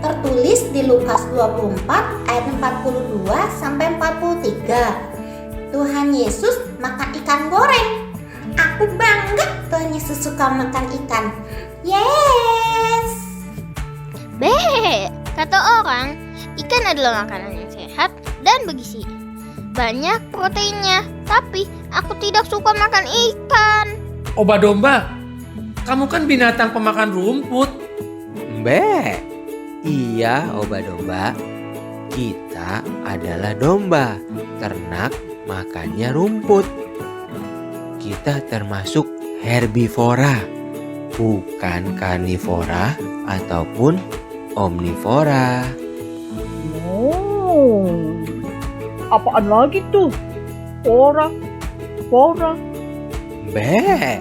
Tertulis di Lukas 24 ayat 42 sampai 43. Tuhan Yesus makan ikan goreng. Aku bangga Tuhan Yesus suka makan ikan. Yes. Kata orang, ikan adalah makanan yang sehat dan bergizi. Banyak proteinnya, tapi aku tidak suka makan ikan. Oba domba, kamu kan binatang pemakan rumput. Mbe, iya oba domba. Kita adalah domba, ternak makannya rumput. Kita termasuk herbivora, bukan karnivora ataupun omnivora. Apaan lagi tuh? Fora. Be.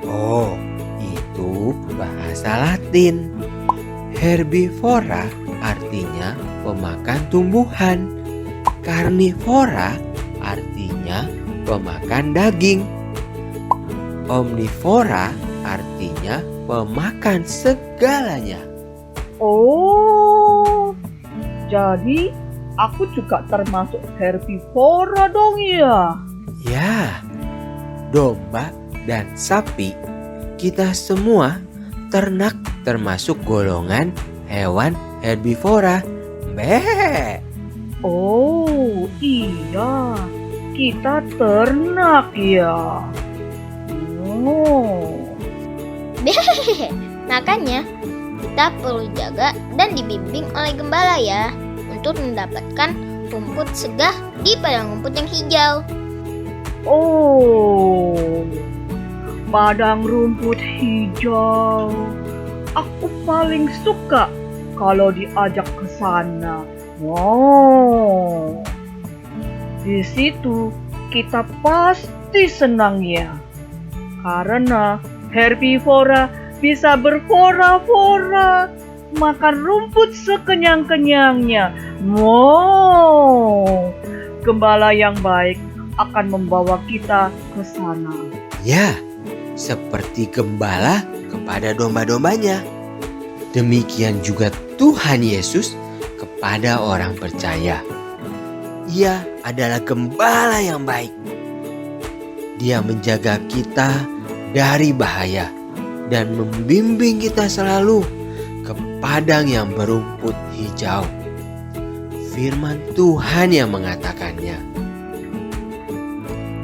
Oh, itu bahasa Latin. Herbivora artinya pemakan tumbuhan. Karnivora artinya pemakan daging. Omnivora artinya pemakan segalanya. Oh, jadi aku juga termasuk herbivora dong ya? Ya, domba dan sapi, kita semua ternak termasuk golongan hewan herbivora. Be. Oh, iya. Kita ternak ya. Oh. Makanya kita perlu jaga dan dibimbing oleh gembala ya, untuk mendapatkan rumput segar di padang rumput yang hijau. Oh, padang rumput hijau. Aku paling suka kalau diajak ke sana. Wow, di situ kita pasti senang ya, karena herbivora bisa berfora-fora, makan rumput sekenyang-kenyangnya. Wow, gembala yang baik akan membawa kita ke sana. Ya, seperti gembala kepada domba-dombanya. Demikian juga Tuhan Yesus kepada orang percaya. Ia adalah gembala yang baik. Dia menjaga kita dari bahaya dan membimbing kita selalu ke padang yang berumput hijau. Firman Tuhan yang mengatakannya.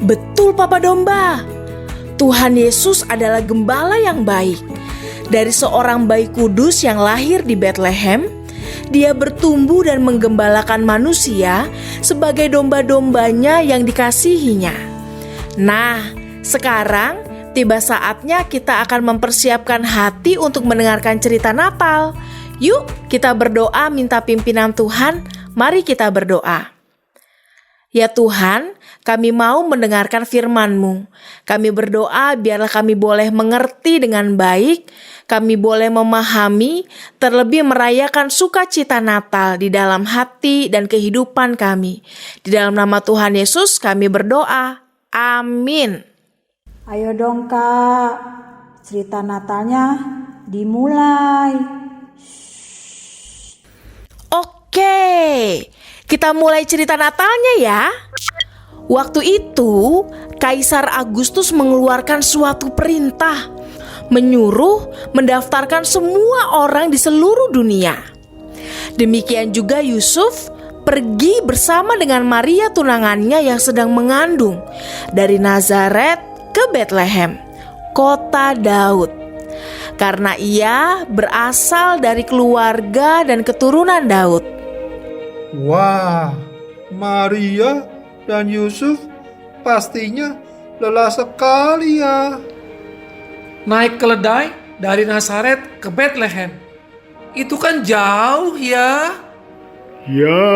Betul Papa Domba. Tuhan Yesus adalah gembala yang baik. Dari seorang bayi kudus yang lahir di Bethlehem, dia bertumbuh dan menggembalakan manusia sebagai domba-dombanya yang dikasihinya. Nah, sekarang tiba saatnya kita akan mempersiapkan hati untuk mendengarkan cerita Natal. Yuk kita berdoa minta pimpinan Tuhan. Mari kita berdoa. Ya Tuhan, kami mau mendengarkan firman-Mu. Kami berdoa biarlah kami boleh mengerti dengan baik, kami boleh memahami, terlebih merayakan sukacita Natal di dalam hati dan kehidupan kami. Di dalam nama Tuhan Yesus kami berdoa. Amin. Ayo dong Kak, cerita Natalnya dimulai. Oke, kita mulai cerita Natalnya ya. Waktu itu, Kaisar Agustus mengeluarkan suatu perintah, menyuruh mendaftarkan semua orang di seluruh dunia. Demikian juga Yusuf pergi bersama dengan Maria tunangannya yang sedang mengandung dari Nazaret ke Bethlehem, kota Daud. Karena ia berasal dari keluarga dan keturunan Daud. Wah, Maria dan Yusuf pastinya lelah sekali ya. Naik keledai dari Nazaret ke Bethlehem. Itu kan jauh ya. Ya,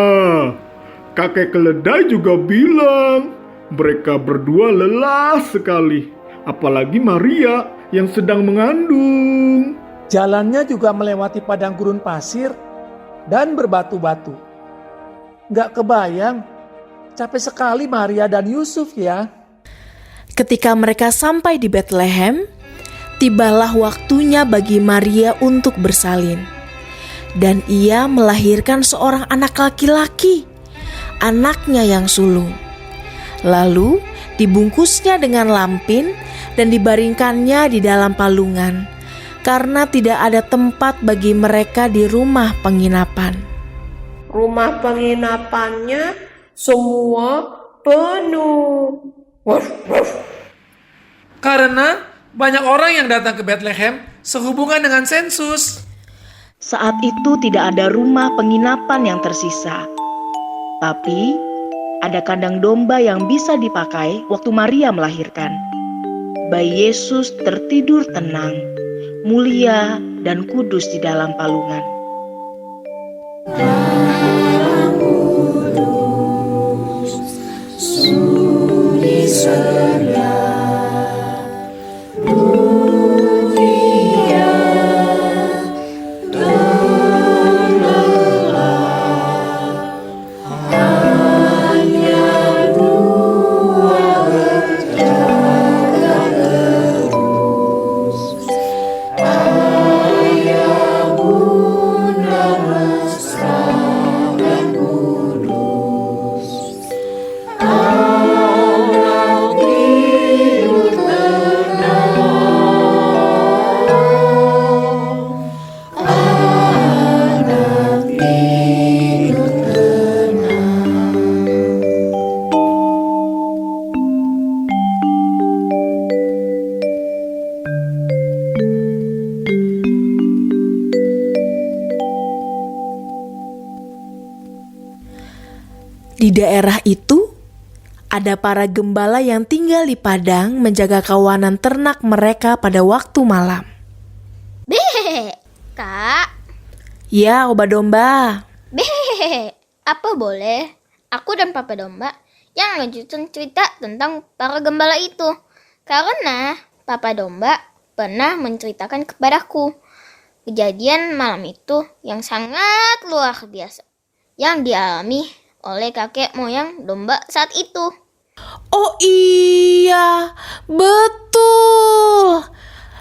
kakek keledai juga bilang mereka berdua lelah sekali. Apalagi Maria yang sedang mengandung. Jalannya juga melewati padang gurun pasir dan berbatu-batu. Gak kebayang, capek sekali Maria dan Yusuf ya. Ketika mereka sampai di Bethlehem, tibalah waktunya bagi Maria untuk bersalin. Dan ia melahirkan seorang anak laki-laki, anaknya yang sulung. Lalu dibungkusnya dengan lampin dan dibaringkannya di dalam palungan, karena tidak ada tempat bagi mereka di rumah penginapan. Rumah penginapannya semua penuh. Karena banyak orang yang datang ke Bethlehem sehubungan dengan sensus. Saat itu tidak ada rumah penginapan yang tersisa. Tapi ada kandang domba yang bisa dipakai waktu Maria melahirkan. Bayi Yesus tertidur tenang, mulia dan kudus di dalam palungan. Di daerah itu, ada para gembala yang tinggal di padang menjaga kawanan ternak mereka pada waktu malam. Beh, Kak. Ya, Oba Domba. Beh, apa boleh aku dan Papa Domba yang lanjutin cerita tentang para gembala itu? Karena Papa Domba pernah menceritakan kepadaku kejadian malam itu yang sangat luar biasa yang dialami oleh kakek moyang domba saat itu. Oh iya, betul.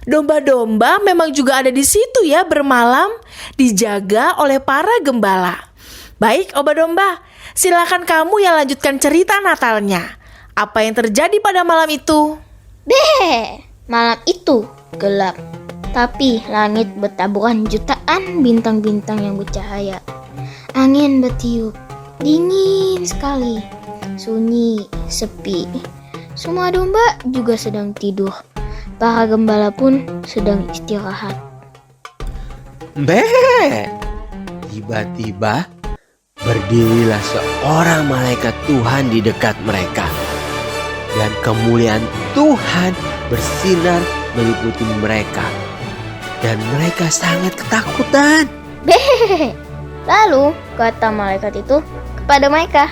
Domba-domba memang juga ada di situ ya bermalam, dijaga oleh para gembala. Baik, Oba Domba, silakan kamu yang lanjutkan cerita Natalnya. Apa yang terjadi pada malam itu? Beh, malam itu gelap, tapi langit bertaburan jutaan bintang-bintang yang bercahaya. Angin bertiup, dingin sekali, sunyi, sepi. Semua domba juga sedang tidur. Para gembala pun sedang istirahat. Mbeh, tiba-tiba berdirilah seorang malaikat Tuhan di dekat mereka. Dan kemuliaan Tuhan bersinar meliputi mereka. Dan mereka sangat ketakutan. Beh, lalu kata malaikat itu kepada mereka,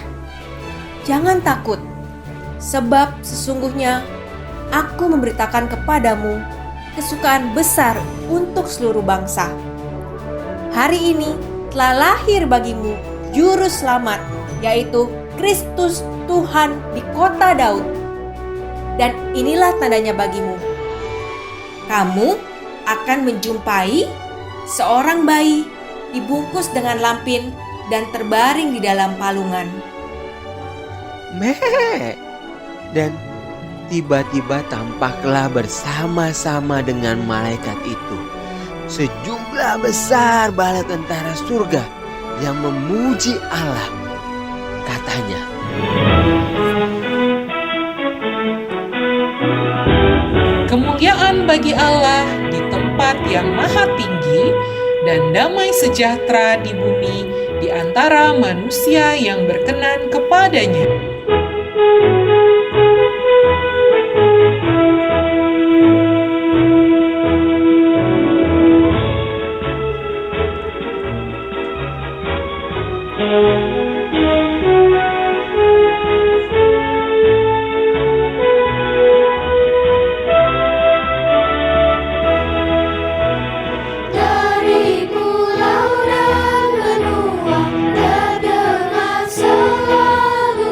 Jangan takut, sebab sesungguhnya aku memberitakan kepadamu kesukaan besar untuk seluruh bangsa. Hari ini telah lahir bagimu Juru Selamat, yaitu Kristus Tuhan di kota Daud. Dan inilah tandanya bagimu. Kamu akan menjumpai seorang bayi dibungkus dengan lampin dan terbaring di dalam palungan. Meh. Dan tiba-tiba tampaklah bersama-sama dengan malaikat itu sejumlah besar bala tentara surga yang memuji Allah. Katanya, Kemuliaan bagi Allah di tempat yang maha tinggi dan damai sejahtera di bumi di antara manusia yang berkenan kepadanya. Dari pulau dan benua terdengar selalu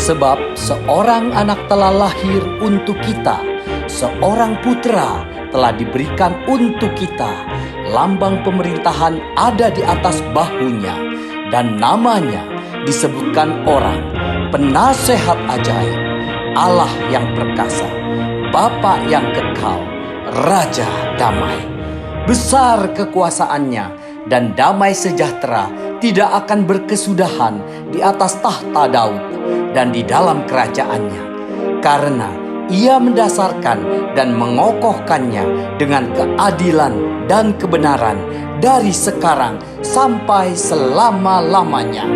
Sebab seorang anak telah lahir untuk kita, seorang putra telah diberikan untuk kita. Lambang pemerintahan ada di atas bahunya, dan namanya disebutkan orang Penasehat Ajaib, Allah yang perkasa, Bapa yang kekal, Raja damai. Besar kekuasaannya dan damai sejahtera tidak akan berkesudahan di atas tahta Daud dan di dalam kerajaannya, karena Ia mendasarkan dan mengokohkannya dengan keadilan dan kebenaran dari sekarang sampai selama-lamanya.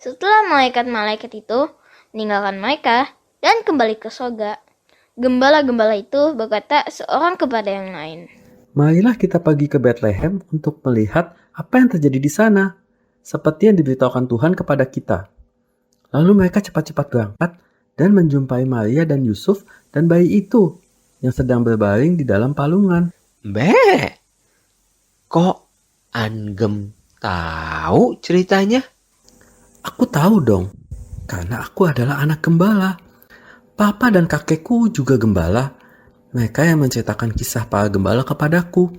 Setelah malaikat-malaikat itu meninggalkan mereka dan kembali ke surga, gembala-gembala itu berkata seorang kepada yang lain, Marilah kita pergi ke Bethlehem untuk melihat apa yang terjadi di sana, seperti yang diberitahukan Tuhan kepada kita. Lalu mereka cepat-cepat berangkat dan menjumpai Maria dan Yusuf dan bayi itu yang sedang berbaring di dalam palungan. Kok Anggem tahu ceritanya? Aku tahu dong, karena aku adalah anak gembala. Papa dan kakekku juga gembala. Mereka yang menceritakan kisah para gembala kepadaku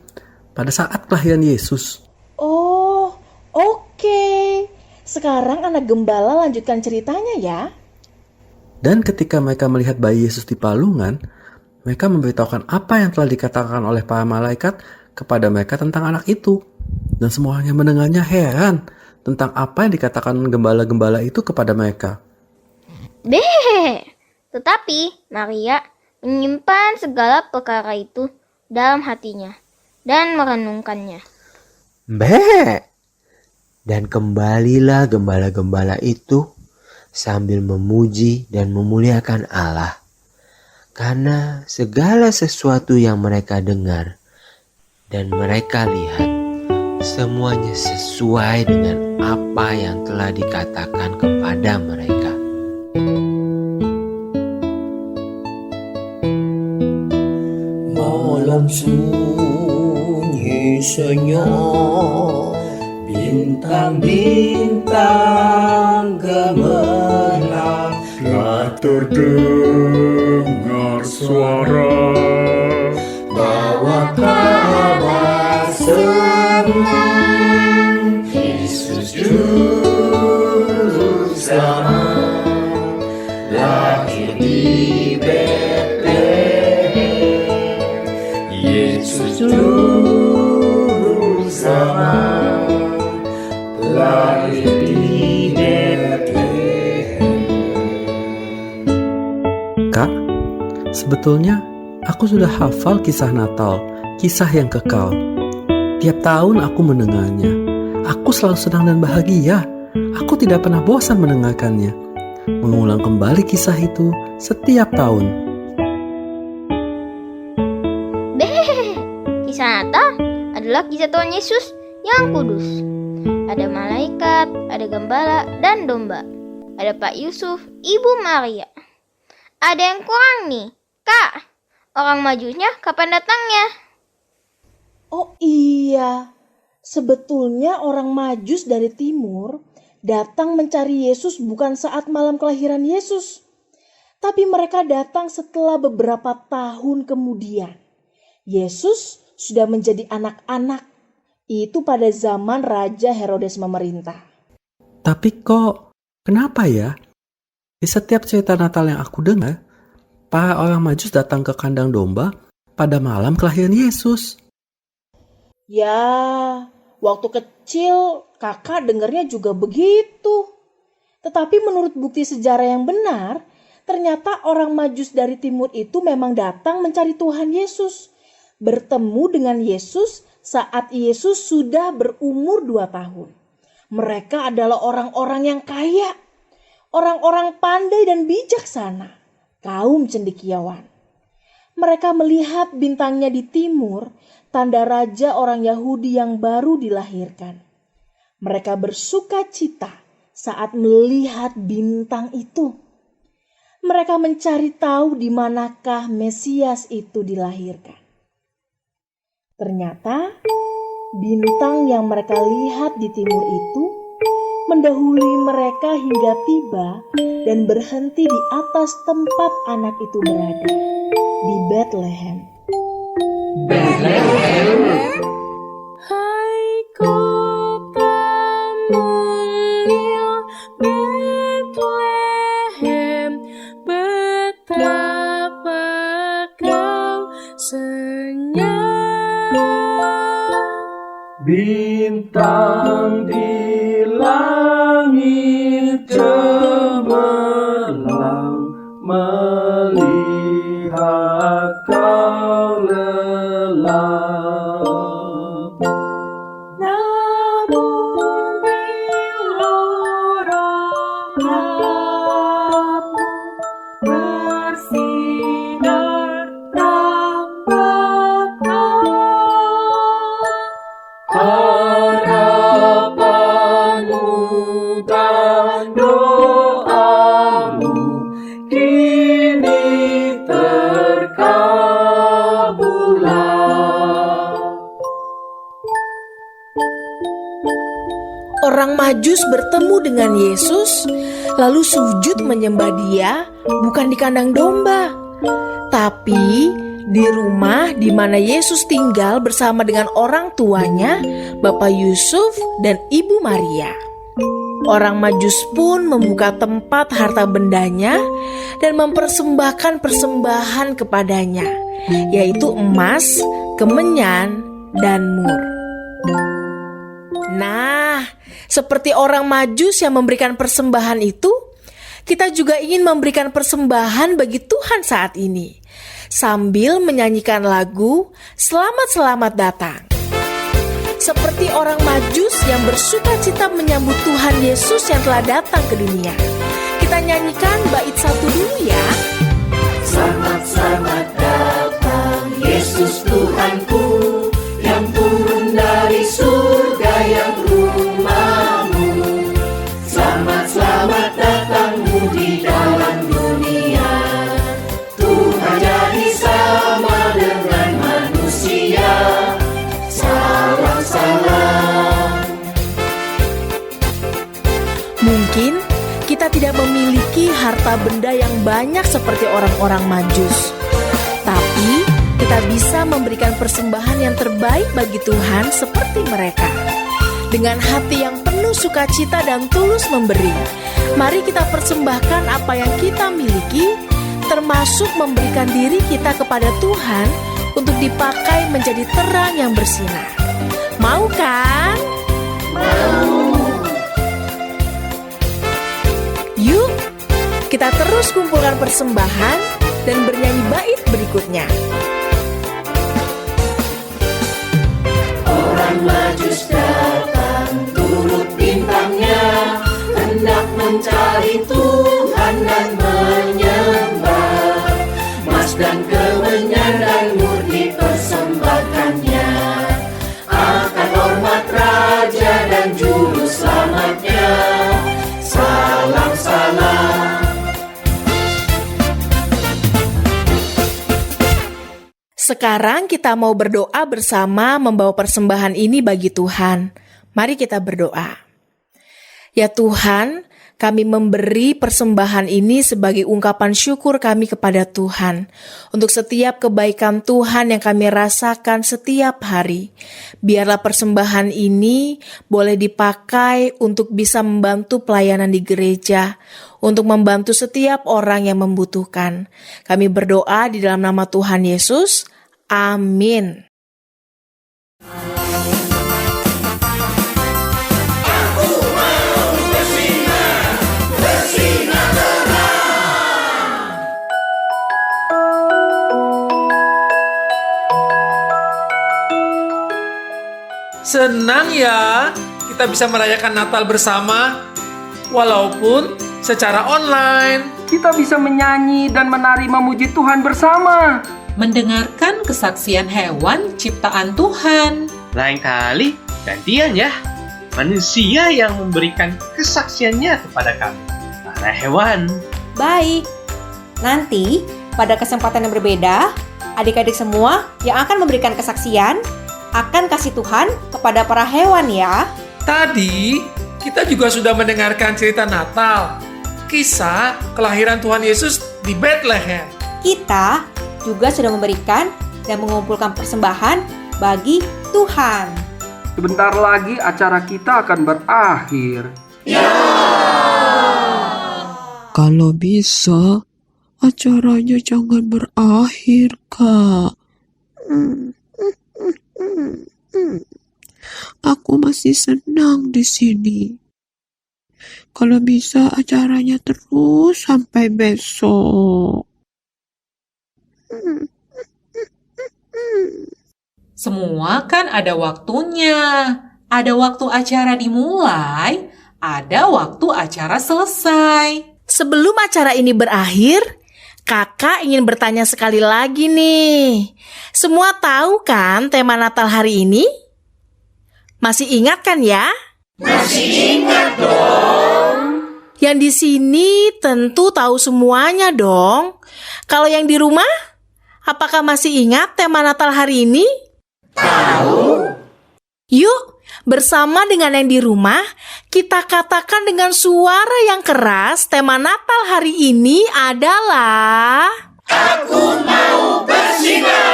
pada saat kelahiran Yesus. Oh, oke. Sekarang anak gembala lanjutkan ceritanya ya. Dan ketika mereka melihat bayi Yesus di palungan, mereka memberitahukan apa yang telah dikatakan oleh para malaikat kepada mereka tentang anak itu. Dan semuanya mendengarnya heran tentang apa yang dikatakan gembala-gembala itu kepada mereka. Tetapi Maria menyimpan segala perkara itu dalam hatinya dan merenungkannya. Dan kembalilah gembala-gembala itu sambil memuji dan memuliakan Allah, karena segala sesuatu yang mereka dengar dan mereka lihat, semuanya sesuai dengan apa yang telah dikatakan kepada mereka. Malam sunyi senyap, bintang-bintang gemerlap, telah terdengar suara bawa kabar senang, Yesus juru selamat lahir di Bethlehem. Yesus juru selamat lahir di Bethlehem. Sebetulnya, aku sudah hafal kisah Natal, kisah yang kekal. Tiap tahun aku mendengarnya. Aku selalu senang dan bahagia. Aku tidak pernah bosan mendengarkannya. Mengulang kembali kisah itu setiap tahun. Kisah Natal adalah kisah Tuhan Yesus yang kudus. Ada malaikat, ada gembala, dan domba. Ada Pak Yusuf, Ibu Maria. Ada yang kurang nih, Kak. Orang Majusnya kapan datangnya? Oh iya, sebetulnya orang Majus dari timur datang mencari Yesus bukan saat malam kelahiran Yesus, tapi mereka datang setelah beberapa tahun kemudian. Yesus sudah menjadi anak-anak. Itu pada zaman Raja Herodes memerintah. Tapi kok, kenapa ya? Di setiap cerita Natal yang aku dengar, para orang Majus datang ke kandang domba pada malam kelahiran Yesus. Ya, waktu kecil kakak dengarnya juga begitu. Tetapi menurut bukti sejarah yang benar, ternyata orang Majus dari timur itu memang datang mencari Tuhan Yesus. Bertemu dengan Yesus saat Yesus sudah berumur 2 tahun. Mereka adalah orang-orang yang kaya, orang-orang pandai dan bijaksana, kaum cendekiawan. Mereka melihat bintangnya di timur, tanda raja orang Yahudi yang baru dilahirkan. Mereka bersuka cita saat melihat bintang itu. Mereka mencari tahu di manakah Mesias itu dilahirkan. Ternyata bintang yang mereka lihat di timur itu mendahului mereka hingga tiba dan berhenti di atas tempat anak itu berada, di Bethlehem. Hai kota mungil Bethlehem, betapa kau senyap. Bintang di langit cemerlang, melihat kau lelap. Namun gelora kamu bersinar tampak harapanmu dan doamu kini terkabullah. Orang Majus bertemu dengan Yesus, lalu sujud menyembah Dia bukan di kandang domba, tapi di rumah di mana Yesus tinggal bersama dengan orang tuanya, Bapak Yusuf dan Ibu Maria. Orang Majus pun membuka tempat harta bendanya dan mempersembahkan persembahan kepadanya, yaitu emas, kemenyan, dan mur. Nah, seperti orang Majus yang memberikan persembahan itu, kita juga ingin memberikan persembahan bagi Tuhan saat ini, sambil menyanyikan lagu Selamat-selamat datang. Seperti orang Majus yang bersuka cita menyambut Tuhan Yesus yang telah datang ke dunia. Kita nyanyikan bait 1 dulu ya. Selamat-selamat datang Yesus Tuhanku, yang turun dari surga yang rumahmu. Selamat-selamat datangmu di dalam dunia. Tuhan jadi sama dengan manusia. Salam-salam. Mungkin kita tidak memiliki harta benda yang banyak seperti orang-orang Majus, tapi kita bisa memberikan persembahan yang terbaik bagi Tuhan seperti mereka. Dengan hati yang penuh sukacita dan tulus memberi, mari kita persembahkan apa yang kita miliki, termasuk memberikan diri kita kepada Tuhan untuk dipakai menjadi terang yang bersinar. Mau kan? Mau. Yuk, kita terus kumpulkan persembahan dan bernyanyi bait berikutnya. Orang Majus datang turut bintangnya, hendak mencari Tuhan dan menyembah. Mas dan kemenyan dan murni persembahkannya, akan hormat Raja dan Juru Selamatnya. Salam salam. Sekarang kita mau berdoa bersama membawa persembahan ini bagi Tuhan. Mari kita berdoa. Ya Tuhan, kami memberi persembahan ini sebagai ungkapan syukur kami kepada Tuhan untuk setiap kebaikan Tuhan yang kami rasakan setiap hari. Biarlah persembahan ini boleh dipakai untuk bisa membantu pelayanan di gereja, untuk membantu setiap orang yang membutuhkan. Kami berdoa di dalam nama Tuhan Yesus. Amin. Senang ya kita bisa merayakan Natal bersama, walaupun secara online. Kita bisa menyanyi dan menari memuji Tuhan bersama. Mendengarkan kesaksian hewan ciptaan Tuhan. Lain kali, gantian ya. Manusia yang memberikan kesaksiannya kepada kami, para hewan. Baik, nanti pada kesempatan yang berbeda, adik-adik semua yang akan memberikan kesaksian akan kasih Tuhan kepada para hewan ya. Tadi kita juga sudah mendengarkan cerita Natal, kisah kelahiran Tuhan Yesus di Bethlehem. Kita juga sudah memberikan dan mengumpulkan persembahan bagi Tuhan. Sebentar lagi acara kita akan berakhir. Kalau bisa, acaranya jangan berakhir, Kak. Aku masih senang di sini. Kalau bisa acaranya terus sampai besok. Semua kan ada waktunya. Ada waktu acara dimulai, ada waktu acara selesai. Sebelum acara ini berakhir, Kakak ingin bertanya sekali lagi nih. Semua tahu kan tema Natal hari ini? Masih ingat kan ya? Masih ingat dong. Yang di sini tentu tahu semuanya dong. Kalau yang di rumah, apakah masih ingat tema Natal hari ini? Tahu. Yuk, bersama dengan yang di rumah, kita katakan dengan suara yang keras tema Natal hari ini adalah... Aku mau bersinar.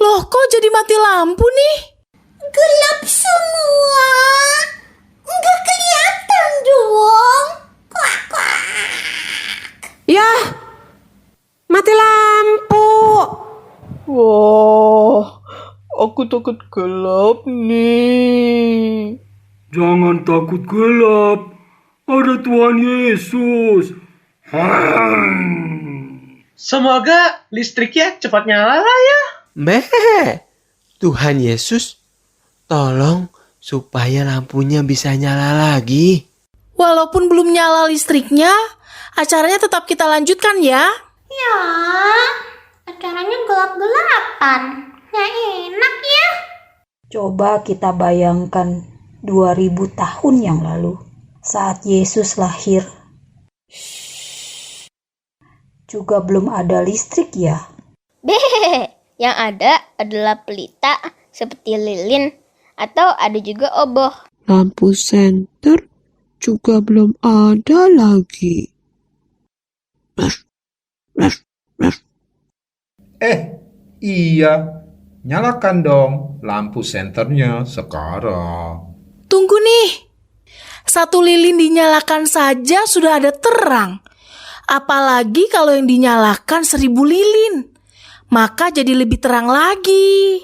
Loh, kok jadi mati lampu nih? Gelap semua. Nggak kelihatan dong. Yah, mati lampu. Wah, aku takut gelap nih. Jangan takut gelap. Ada Tuhan Yesus. Semoga listriknya cepat nyala ya. Tuhan Yesus, tolong supaya lampunya bisa nyala lagi. Walaupun belum nyala listriknya, acaranya tetap kita lanjutkan ya. Ya, acaranya gelap-gelapan. Nggak enak ya. Coba kita bayangkan 2000 tahun yang lalu saat Yesus lahir. Juga belum ada listrik ya. Yang ada adalah pelita seperti lilin atau ada juga obor. Lampu senter juga belum ada lagi. Iya. Nyalakan dong lampu senternya sekarang. Tunggu nih. Satu lilin dinyalakan saja sudah ada terang. Apalagi kalau yang dinyalakan 1000 lilin. Maka jadi lebih terang lagi.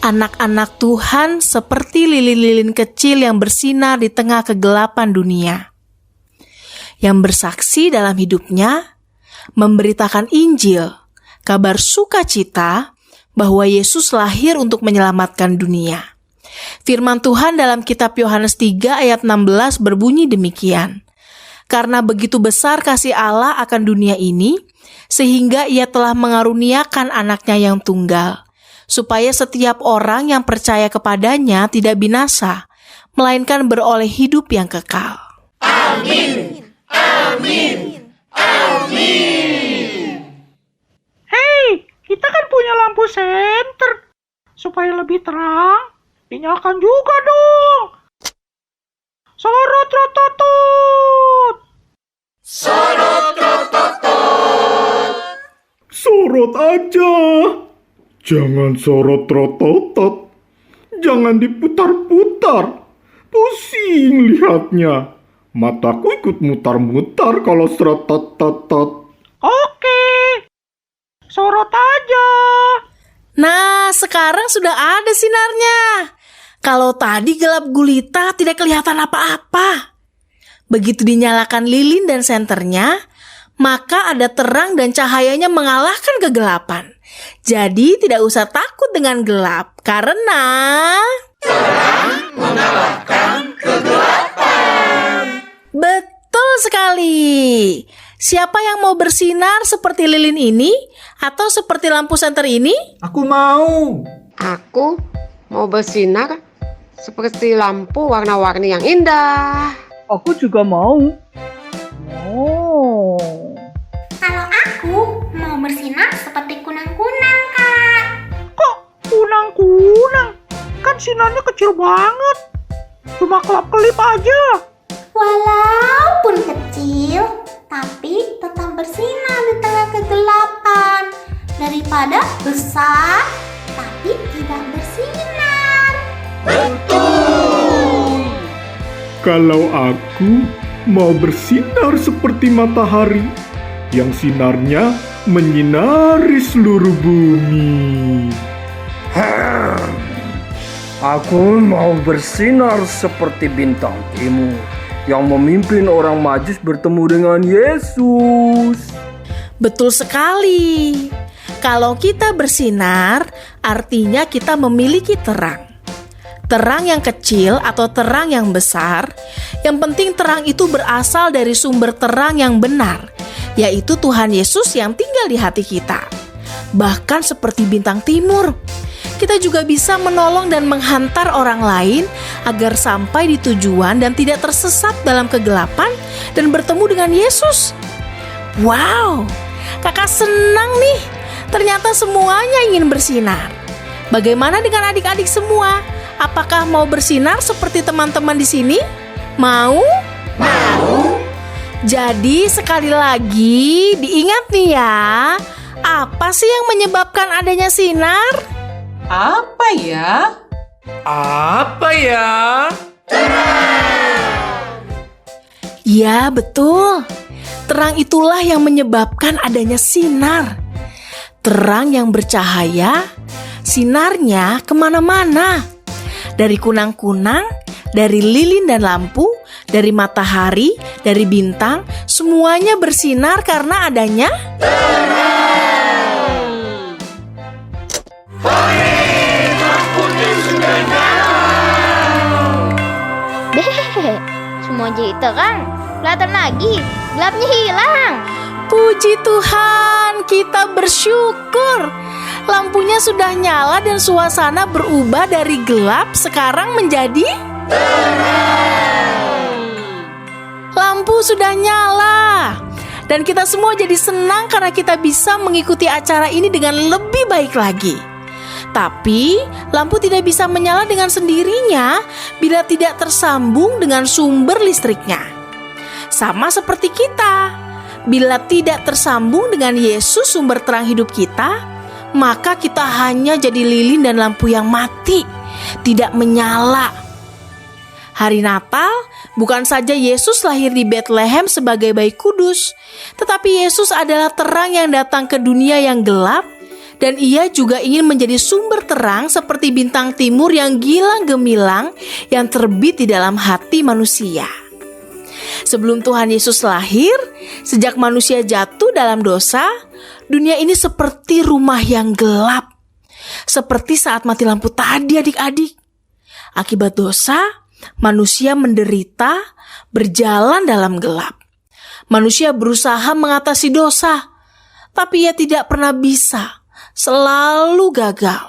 Anak-anak Tuhan seperti lilin-lilin kecil yang bersinar di tengah kegelapan dunia, yang bersaksi dalam hidupnya, memberitakan Injil, kabar sukacita bahwa Yesus lahir untuk menyelamatkan dunia. Firman Tuhan dalam kitab Yohanes 3 ayat 16 berbunyi demikian. Karena begitu besar kasih Allah akan dunia ini, sehingga Ia telah mengaruniakan anaknya yang tunggal, supaya setiap orang yang percaya kepadanya tidak binasa, melainkan beroleh hidup yang kekal. Amin. Amin. Amin. Hei, kita kan punya lampu senter. Supaya lebih terang, dinyalakan juga dong. Sorot rototut. Sorot rototut. Sorot aja. Jangan sorot rototot. Jangan diputar-putar. Pusing lihatnya. Mataku ikut mutar-mutar kalau serotot-totot. Oke. Sorot aja. Nah, sekarang sudah ada sinarnya. Kalau tadi gelap gulita tidak kelihatan apa-apa. Begitu dinyalakan lilin dan senternya, maka ada terang dan cahayanya mengalahkan kegelapan. Jadi tidak usah takut dengan gelap, karena terang mengalahkan kegelapan. Betul sekali. Siapa yang mau bersinar seperti lilin ini atau seperti lampu senter ini? Aku mau. Aku mau bersinar seperti lampu warna-warni yang indah. Aku juga mau. Kalau aku mau bersinar seperti kunang-kunang, Kak. Kok kunang-kunang? Kan sinarnya kecil banget. Cuma kelap-kelip aja. Walaupun kecil, tapi tetap bersinar di tengah kegelapan. Daripada besar, tapi tidak bersinar. Betul. Kalau aku mau bersinar seperti matahari yang sinarnya menyinari seluruh bumi. Aku mau bersinar seperti bintang timur yang memimpin orang Majus bertemu dengan Yesus. Betul sekali. Kalau kita bersinar, artinya kita memiliki terang. Terang yang kecil atau terang yang besar, yang penting terang itu berasal dari sumber terang yang benar, yaitu Tuhan Yesus yang tinggal di hati kita. Bahkan seperti bintang timur, kita juga bisa menolong dan menghantar orang lain agar sampai di tujuan dan tidak tersesat dalam kegelapan dan bertemu dengan Yesus. Wow, kakak senang nih. Ternyata semuanya ingin bersinar. Bagaimana dengan adik-adik semua? Apakah mau bersinar seperti teman-teman di sini? Mau? Mau. Jadi sekali lagi diingat nih ya, apa sih yang menyebabkan adanya sinar? Apa ya? Apa ya? Ya betul, terang itulah yang menyebabkan adanya sinar. Terang yang bercahaya, sinarnya kemana-mana. Dari kunang-kunang, dari lilin dan lampu, dari matahari, dari bintang, semuanya bersinar karena adanya terang. Hore, lampunya sudah nyala. Deh, semua jadi terang. Kelihatan lagi, gelapnya hilang. Puji Tuhan, kita bersyukur. Lampunya sudah nyala dan suasana berubah dari gelap sekarang menjadi terang. Lampu sudah nyala. Dan kita semua jadi senang karena kita bisa mengikuti acara ini dengan lebih baik lagi. Tapi, lampu tidak bisa menyala dengan sendirinya bila tidak tersambung dengan sumber listriknya. Sama seperti kita. Bila tidak tersambung dengan Yesus sumber terang hidup kita, maka kita hanya jadi lilin dan lampu yang mati, tidak menyala. Hari Natal bukan saja Yesus lahir di Bethlehem sebagai bayi kudus, tetapi Yesus adalah terang yang datang ke dunia yang gelap Dan ia juga ingin menjadi sumber terang seperti bintang timur yang gilang gemilang yang terbit di dalam hati manusia. Sebelum Tuhan Yesus lahir, sejak manusia jatuh dalam dosa, dunia ini seperti rumah yang gelap. Seperti saat mati lampu tadi, adik-adik. Akibat dosa, manusia menderita, berjalan dalam gelap. Manusia berusaha mengatasi dosa, tapi ia tidak pernah bisa, selalu gagal.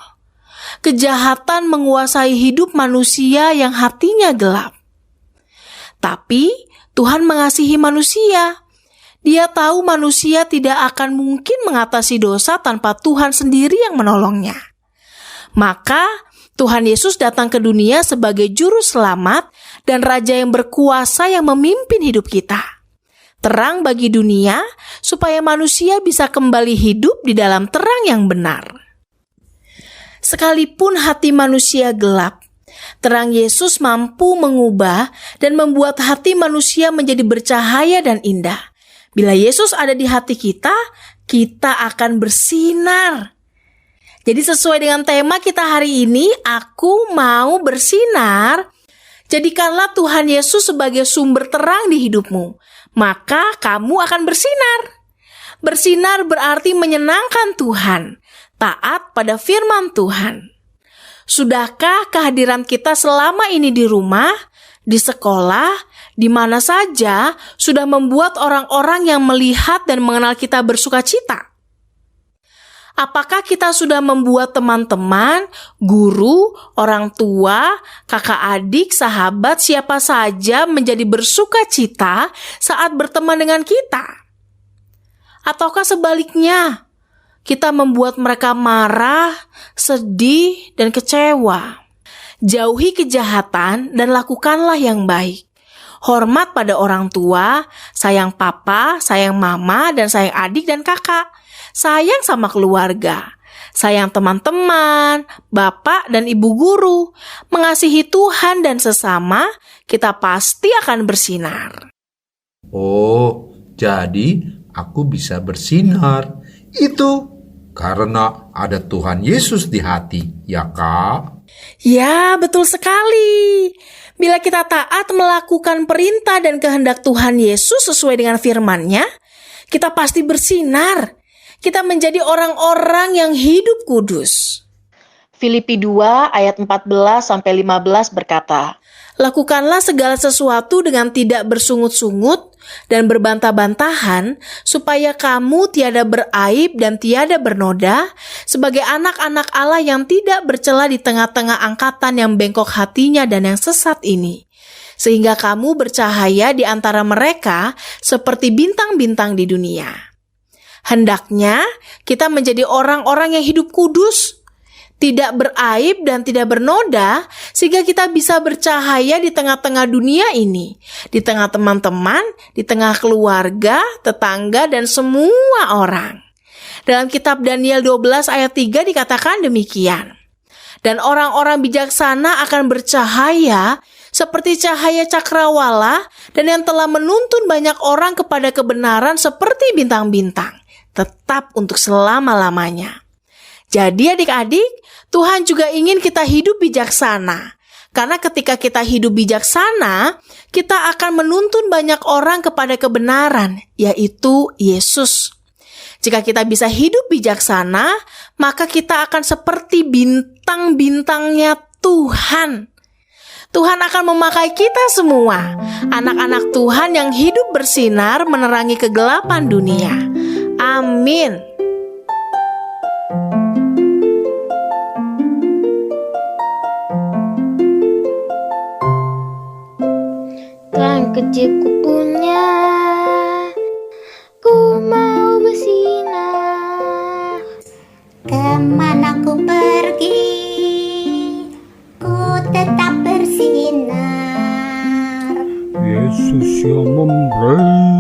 Kejahatan menguasai hidup manusia yang hatinya gelap. Tapi Tuhan mengasihi manusia. Dia tahu manusia tidak akan mungkin mengatasi dosa tanpa Tuhan sendiri yang menolongnya. Maka Tuhan Yesus datang ke dunia sebagai juru selamat dan raja yang berkuasa yang memimpin hidup kita. Terang bagi dunia supaya manusia bisa kembali hidup di dalam terang yang benar. Sekalipun hati manusia gelap, terang Yesus mampu mengubah dan membuat hati manusia menjadi bercahaya dan indah. Bila Yesus ada di hati kita, kita akan bersinar. Jadi sesuai dengan tema kita hari ini, aku mau bersinar. Jadikanlah Tuhan Yesus sebagai sumber terang di hidupmu. Maka kamu akan bersinar. Bersinar berarti menyenangkan Tuhan, taat pada firman Tuhan. Sudahkah kehadiran kita selama ini di rumah, di sekolah, di mana saja sudah membuat orang-orang yang melihat dan mengenal kita bersuka cita? Apakah kita sudah membuat teman-teman, guru, orang tua, kakak adik, sahabat, siapa saja menjadi bersuka cita saat berteman dengan kita? Ataukah sebaliknya, kita membuat mereka marah, sedih, dan kecewa? Jauhi kejahatan dan lakukanlah yang baik. Hormat pada orang tua, sayang papa, sayang mama, dan sayang adik dan kakak. Sayang sama keluarga, sayang teman-teman, bapak dan ibu guru. Mengasihi Tuhan dan sesama, kita pasti akan bersinar. Oh, jadi aku bisa bersinar. Itu karena ada Tuhan Yesus di hati, ya Kak? Ya, betul sekali. Bila kita taat melakukan perintah dan kehendak Tuhan Yesus sesuai dengan firman-Nya, kita pasti bersinar. Kita menjadi orang-orang yang hidup kudus. Filipi 2 ayat 14-15 berkata, Lakukanlah segala sesuatu dengan tidak bersungut-sungut dan berbantah-bantahan, supaya kamu tiada beraib dan tiada bernoda, sebagai anak-anak Allah yang tidak bercela di tengah-tengah angkatan yang bengkok hatinya dan yang sesat ini. Sehingga kamu bercahaya di antara mereka seperti bintang-bintang di dunia. Hendaknya kita menjadi orang-orang yang hidup kudus, tidak beraib dan tidak bernoda, sehingga kita bisa bercahaya di tengah-tengah dunia ini, di tengah teman-teman, di tengah keluarga, tetangga, dan semua orang. Dalam kitab Daniel 12 ayat 3 dikatakan demikian. Dan orang-orang bijaksana akan bercahaya seperti cahaya cakrawala, dan yang telah menuntun banyak orang kepada kebenaran seperti bintang-bintang, tetap untuk selama-lamanya. Jadi adik-adik, Tuhan juga ingin kita hidup bijaksana. Karena ketika kita hidup bijaksana, kita akan menuntun banyak orang kepada kebenaran, yaitu Yesus. Jika kita bisa hidup bijaksana, maka kita akan seperti bintang-bintangnya Tuhan. Tuhan akan memakai kita semua, anak-anak Tuhan yang hidup bersinar menerangi kegelapan dunia. Amin. Terang kecilku punya, ku mau bersinar. Kemana ku pergi, ku tetap bersinar. Yesus yang memberi,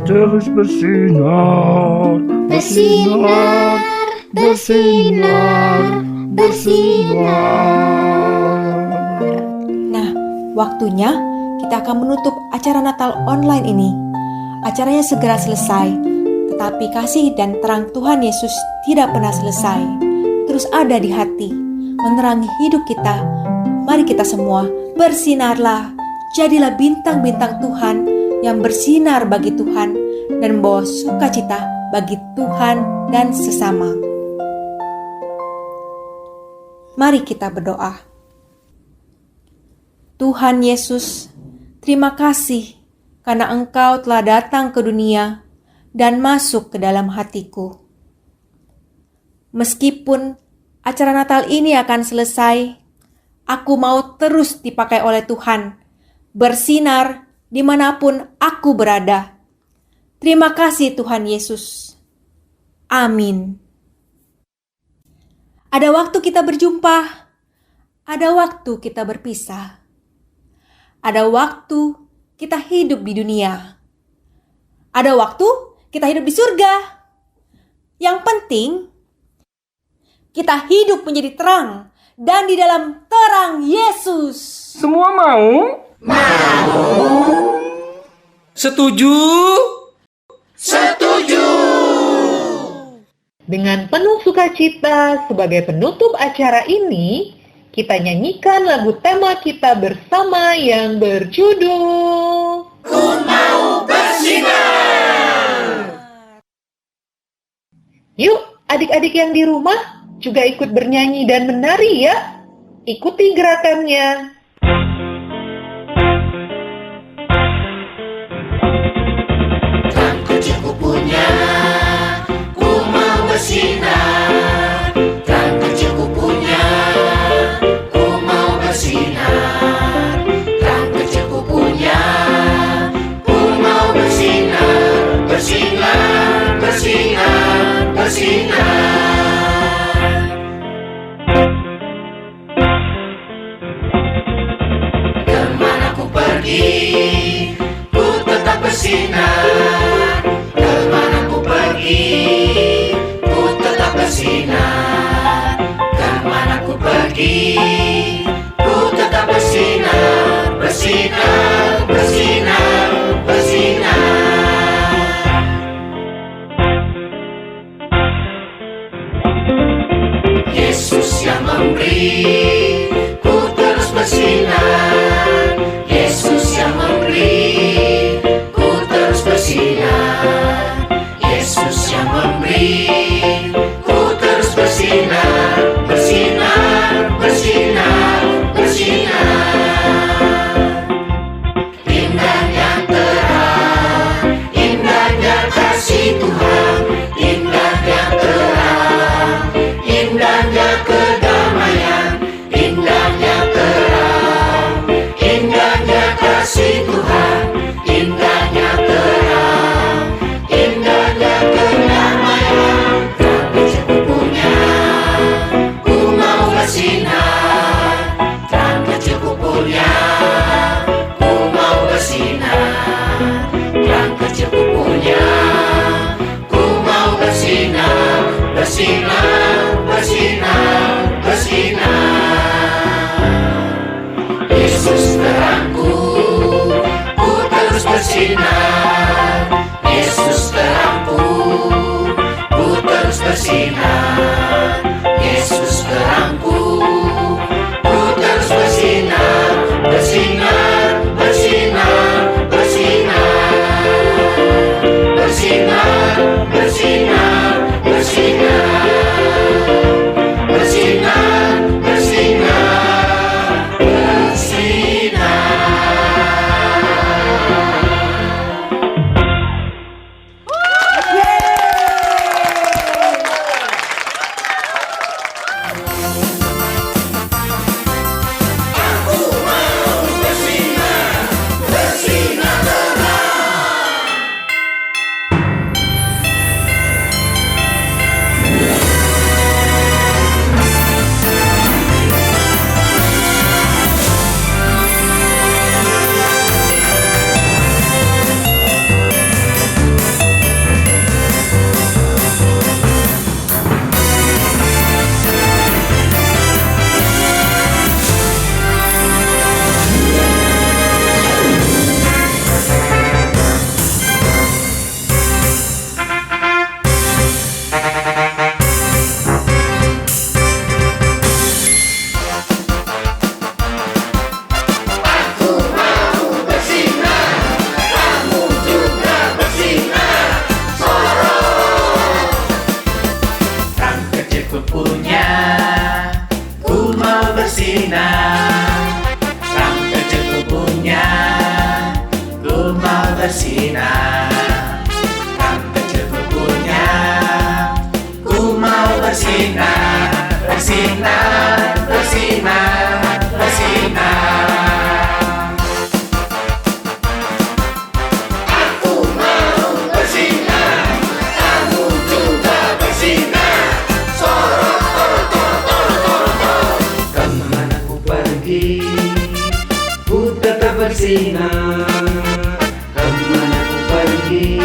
terus bersinar, Bersinar, bersinar, bersinar. Nah, waktunya kita akan menutup acara Natal online ini. Acaranya segera selesai. Tapi kasih dan terang Tuhan Yesus tidak pernah selesai, terus ada di hati, menerangi hidup kita. Mari kita semua bersinarlah, jadilah bintang-bintang Tuhan yang bersinar bagi Tuhan dan membawa sukacita bagi Tuhan dan sesama. Mari kita berdoa. Tuhan Yesus, terima kasih karena Engkau telah datang ke dunia dan masuk ke dalam hatiku. Meskipun acara Natal ini akan selesai, aku mau terus dipakai oleh Tuhan, bersinar dimanapun aku berada. Terima kasih Tuhan Yesus. Amin. Ada waktu kita berjumpa, ada waktu kita berpisah. Ada waktu kita hidup di dunia. Ada waktu kita hidup di surga. Yang penting, kita hidup menjadi terang dan di dalam terang Yesus. Semua mau? Setuju? Setuju! Dengan penuh sukacita sebagai penutup acara ini, kita nyanyikan lagu tema kita bersama yang berjudul Ku mau bersinar. Yuk, adik-adik yang di rumah juga ikut bernyanyi dan menari ya. Ikuti gerakannya. Terang kecilku punya, ku mau bersinar. Terang kecilku punya, ku mau bersinar. Terang kecilku punya, ku mau bersinar. Bersinar, bersinar, bersinar. Kemana ku pergi, ku tetap bersinar. Kemana ku pergi, ku tetap bersinar. Kemana ku pergi, ku tetap bersinar. Bersinar, bersinar, bersinar. Yesus yang memberi, ku terus bersinar. Yesus yang memberi, ku terus bersinar. Yesus yang memberi, ku terus bersinar. Bersinar, bersinar, bersinar. Indahnya terang, indahnya kasih Tuhan. Indahnya terang, indahnya kedamaian. Indahnya terang, indahnya kasih Tuhan. Indahnya terang, indahnya kedamaian. Terang kecilku punya, ku mau bersinar. Terang kecilku punya, ku mau bersinar. Terang kecilku punya, ku mau bersinar. Bersinar, bersinar, bersinar. Yesus terangku, ku terus bersinar. Yesus terangku, ku terus bersinar. Yesus terangku, ku terus bersinar. Bersinar, bersinar, bersinar. Bersinar, bersinar, bersinar. Bersinar, bersinar, bersinar. kecil-kupunya, ku mau bersinar. Terang kecil-kupunya, ku mau bersinar. Terang kecil-kupunya, ku mau bersinar. Bersinar, bersinar, bersinar. Aku mau bersinar, kamu juga bersinar. Sorot, sorot, sorot, sorot, sorot, sorot. Kemana ku pergi, ku tetap bersinar. Kemana ku pergi,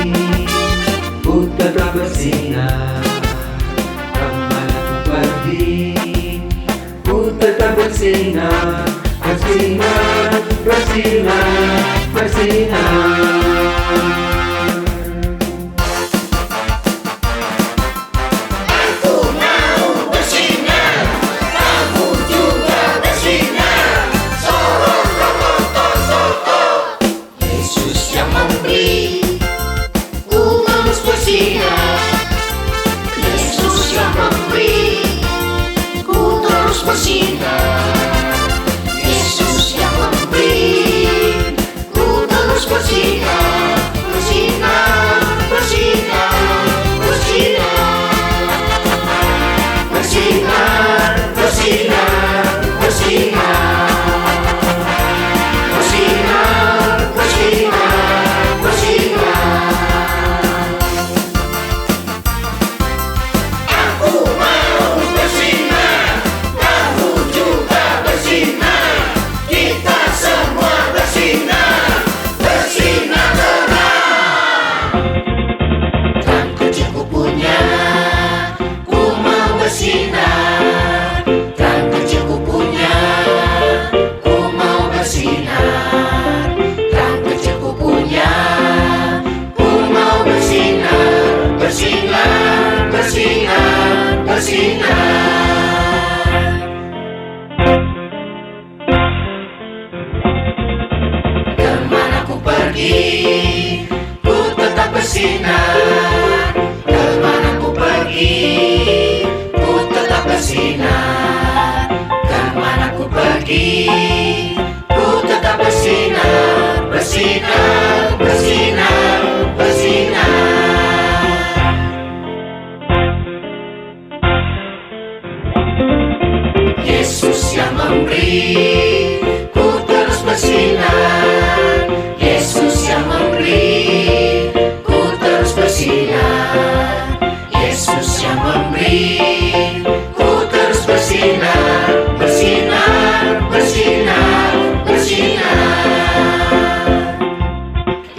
ku tetap bersinar. Kemana ku pergi, ku tetap bersinar. Bersinar, bersinar, bersinar. Aku mau bersinar, kamu juga bersinar. Sorot, sorot, sorot, sorot. Yesus yang memberi, ku terus bersinar. Yesus yang memberi, ku terus bersinar. Yesus yang memberi, ku terus bersinar. Bersinar, bersinar, bersinar. Bersinar, bersinar, bersinar. Bersinar, bersinar, bersinar. Aku mau bersinar, kamu juga bersinar. Kita semua bersinar, bersinar terang. Terang kecil-kupunya, ku mau bersinar. Terang kecil-kupunya, ku mau bersinar. Terang kecil-kupunya, ku mau bersinar. Bersinar, bersinar, bersinar. Kemana ku pergi, ku tetap bersinar. Kemana ku pergi, ku tetap bersinar. Kemana ku pergi, ku tetap bersinar. Bersinar, bersinar, bersinar. Yesus yang memberi, ku terus bersinar. Yesus yang memberi, ku terus bersinar. Yesus yang memberi, ku terus bersinar. Bersinar, bersinar, bersinar.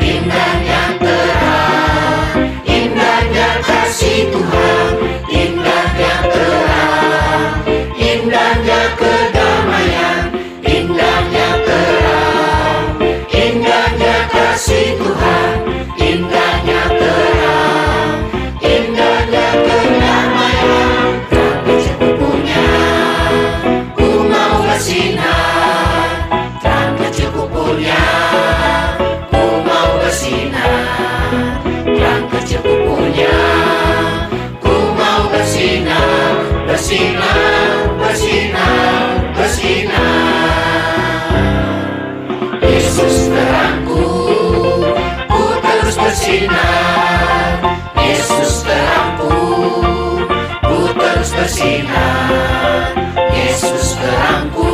Indahnya terang, indahnya kasih Tuhan. Indahnya terang, indahnya kedamaian. Indahnya terang, indahnya kasih Tuhan. Indahnya terang, indahnya kedamaian. Terang kecil-kupunya, ku mau bersinar. Terang kecil-kupunya, ku mau bersinar. Terang kecil-kupunya, ku mau bersinar. Bersinar, bersinar, bersinar. Yesus terangku, ku terus bersinar. Yesus terangku, ku terus bersinar. Yesus terangku,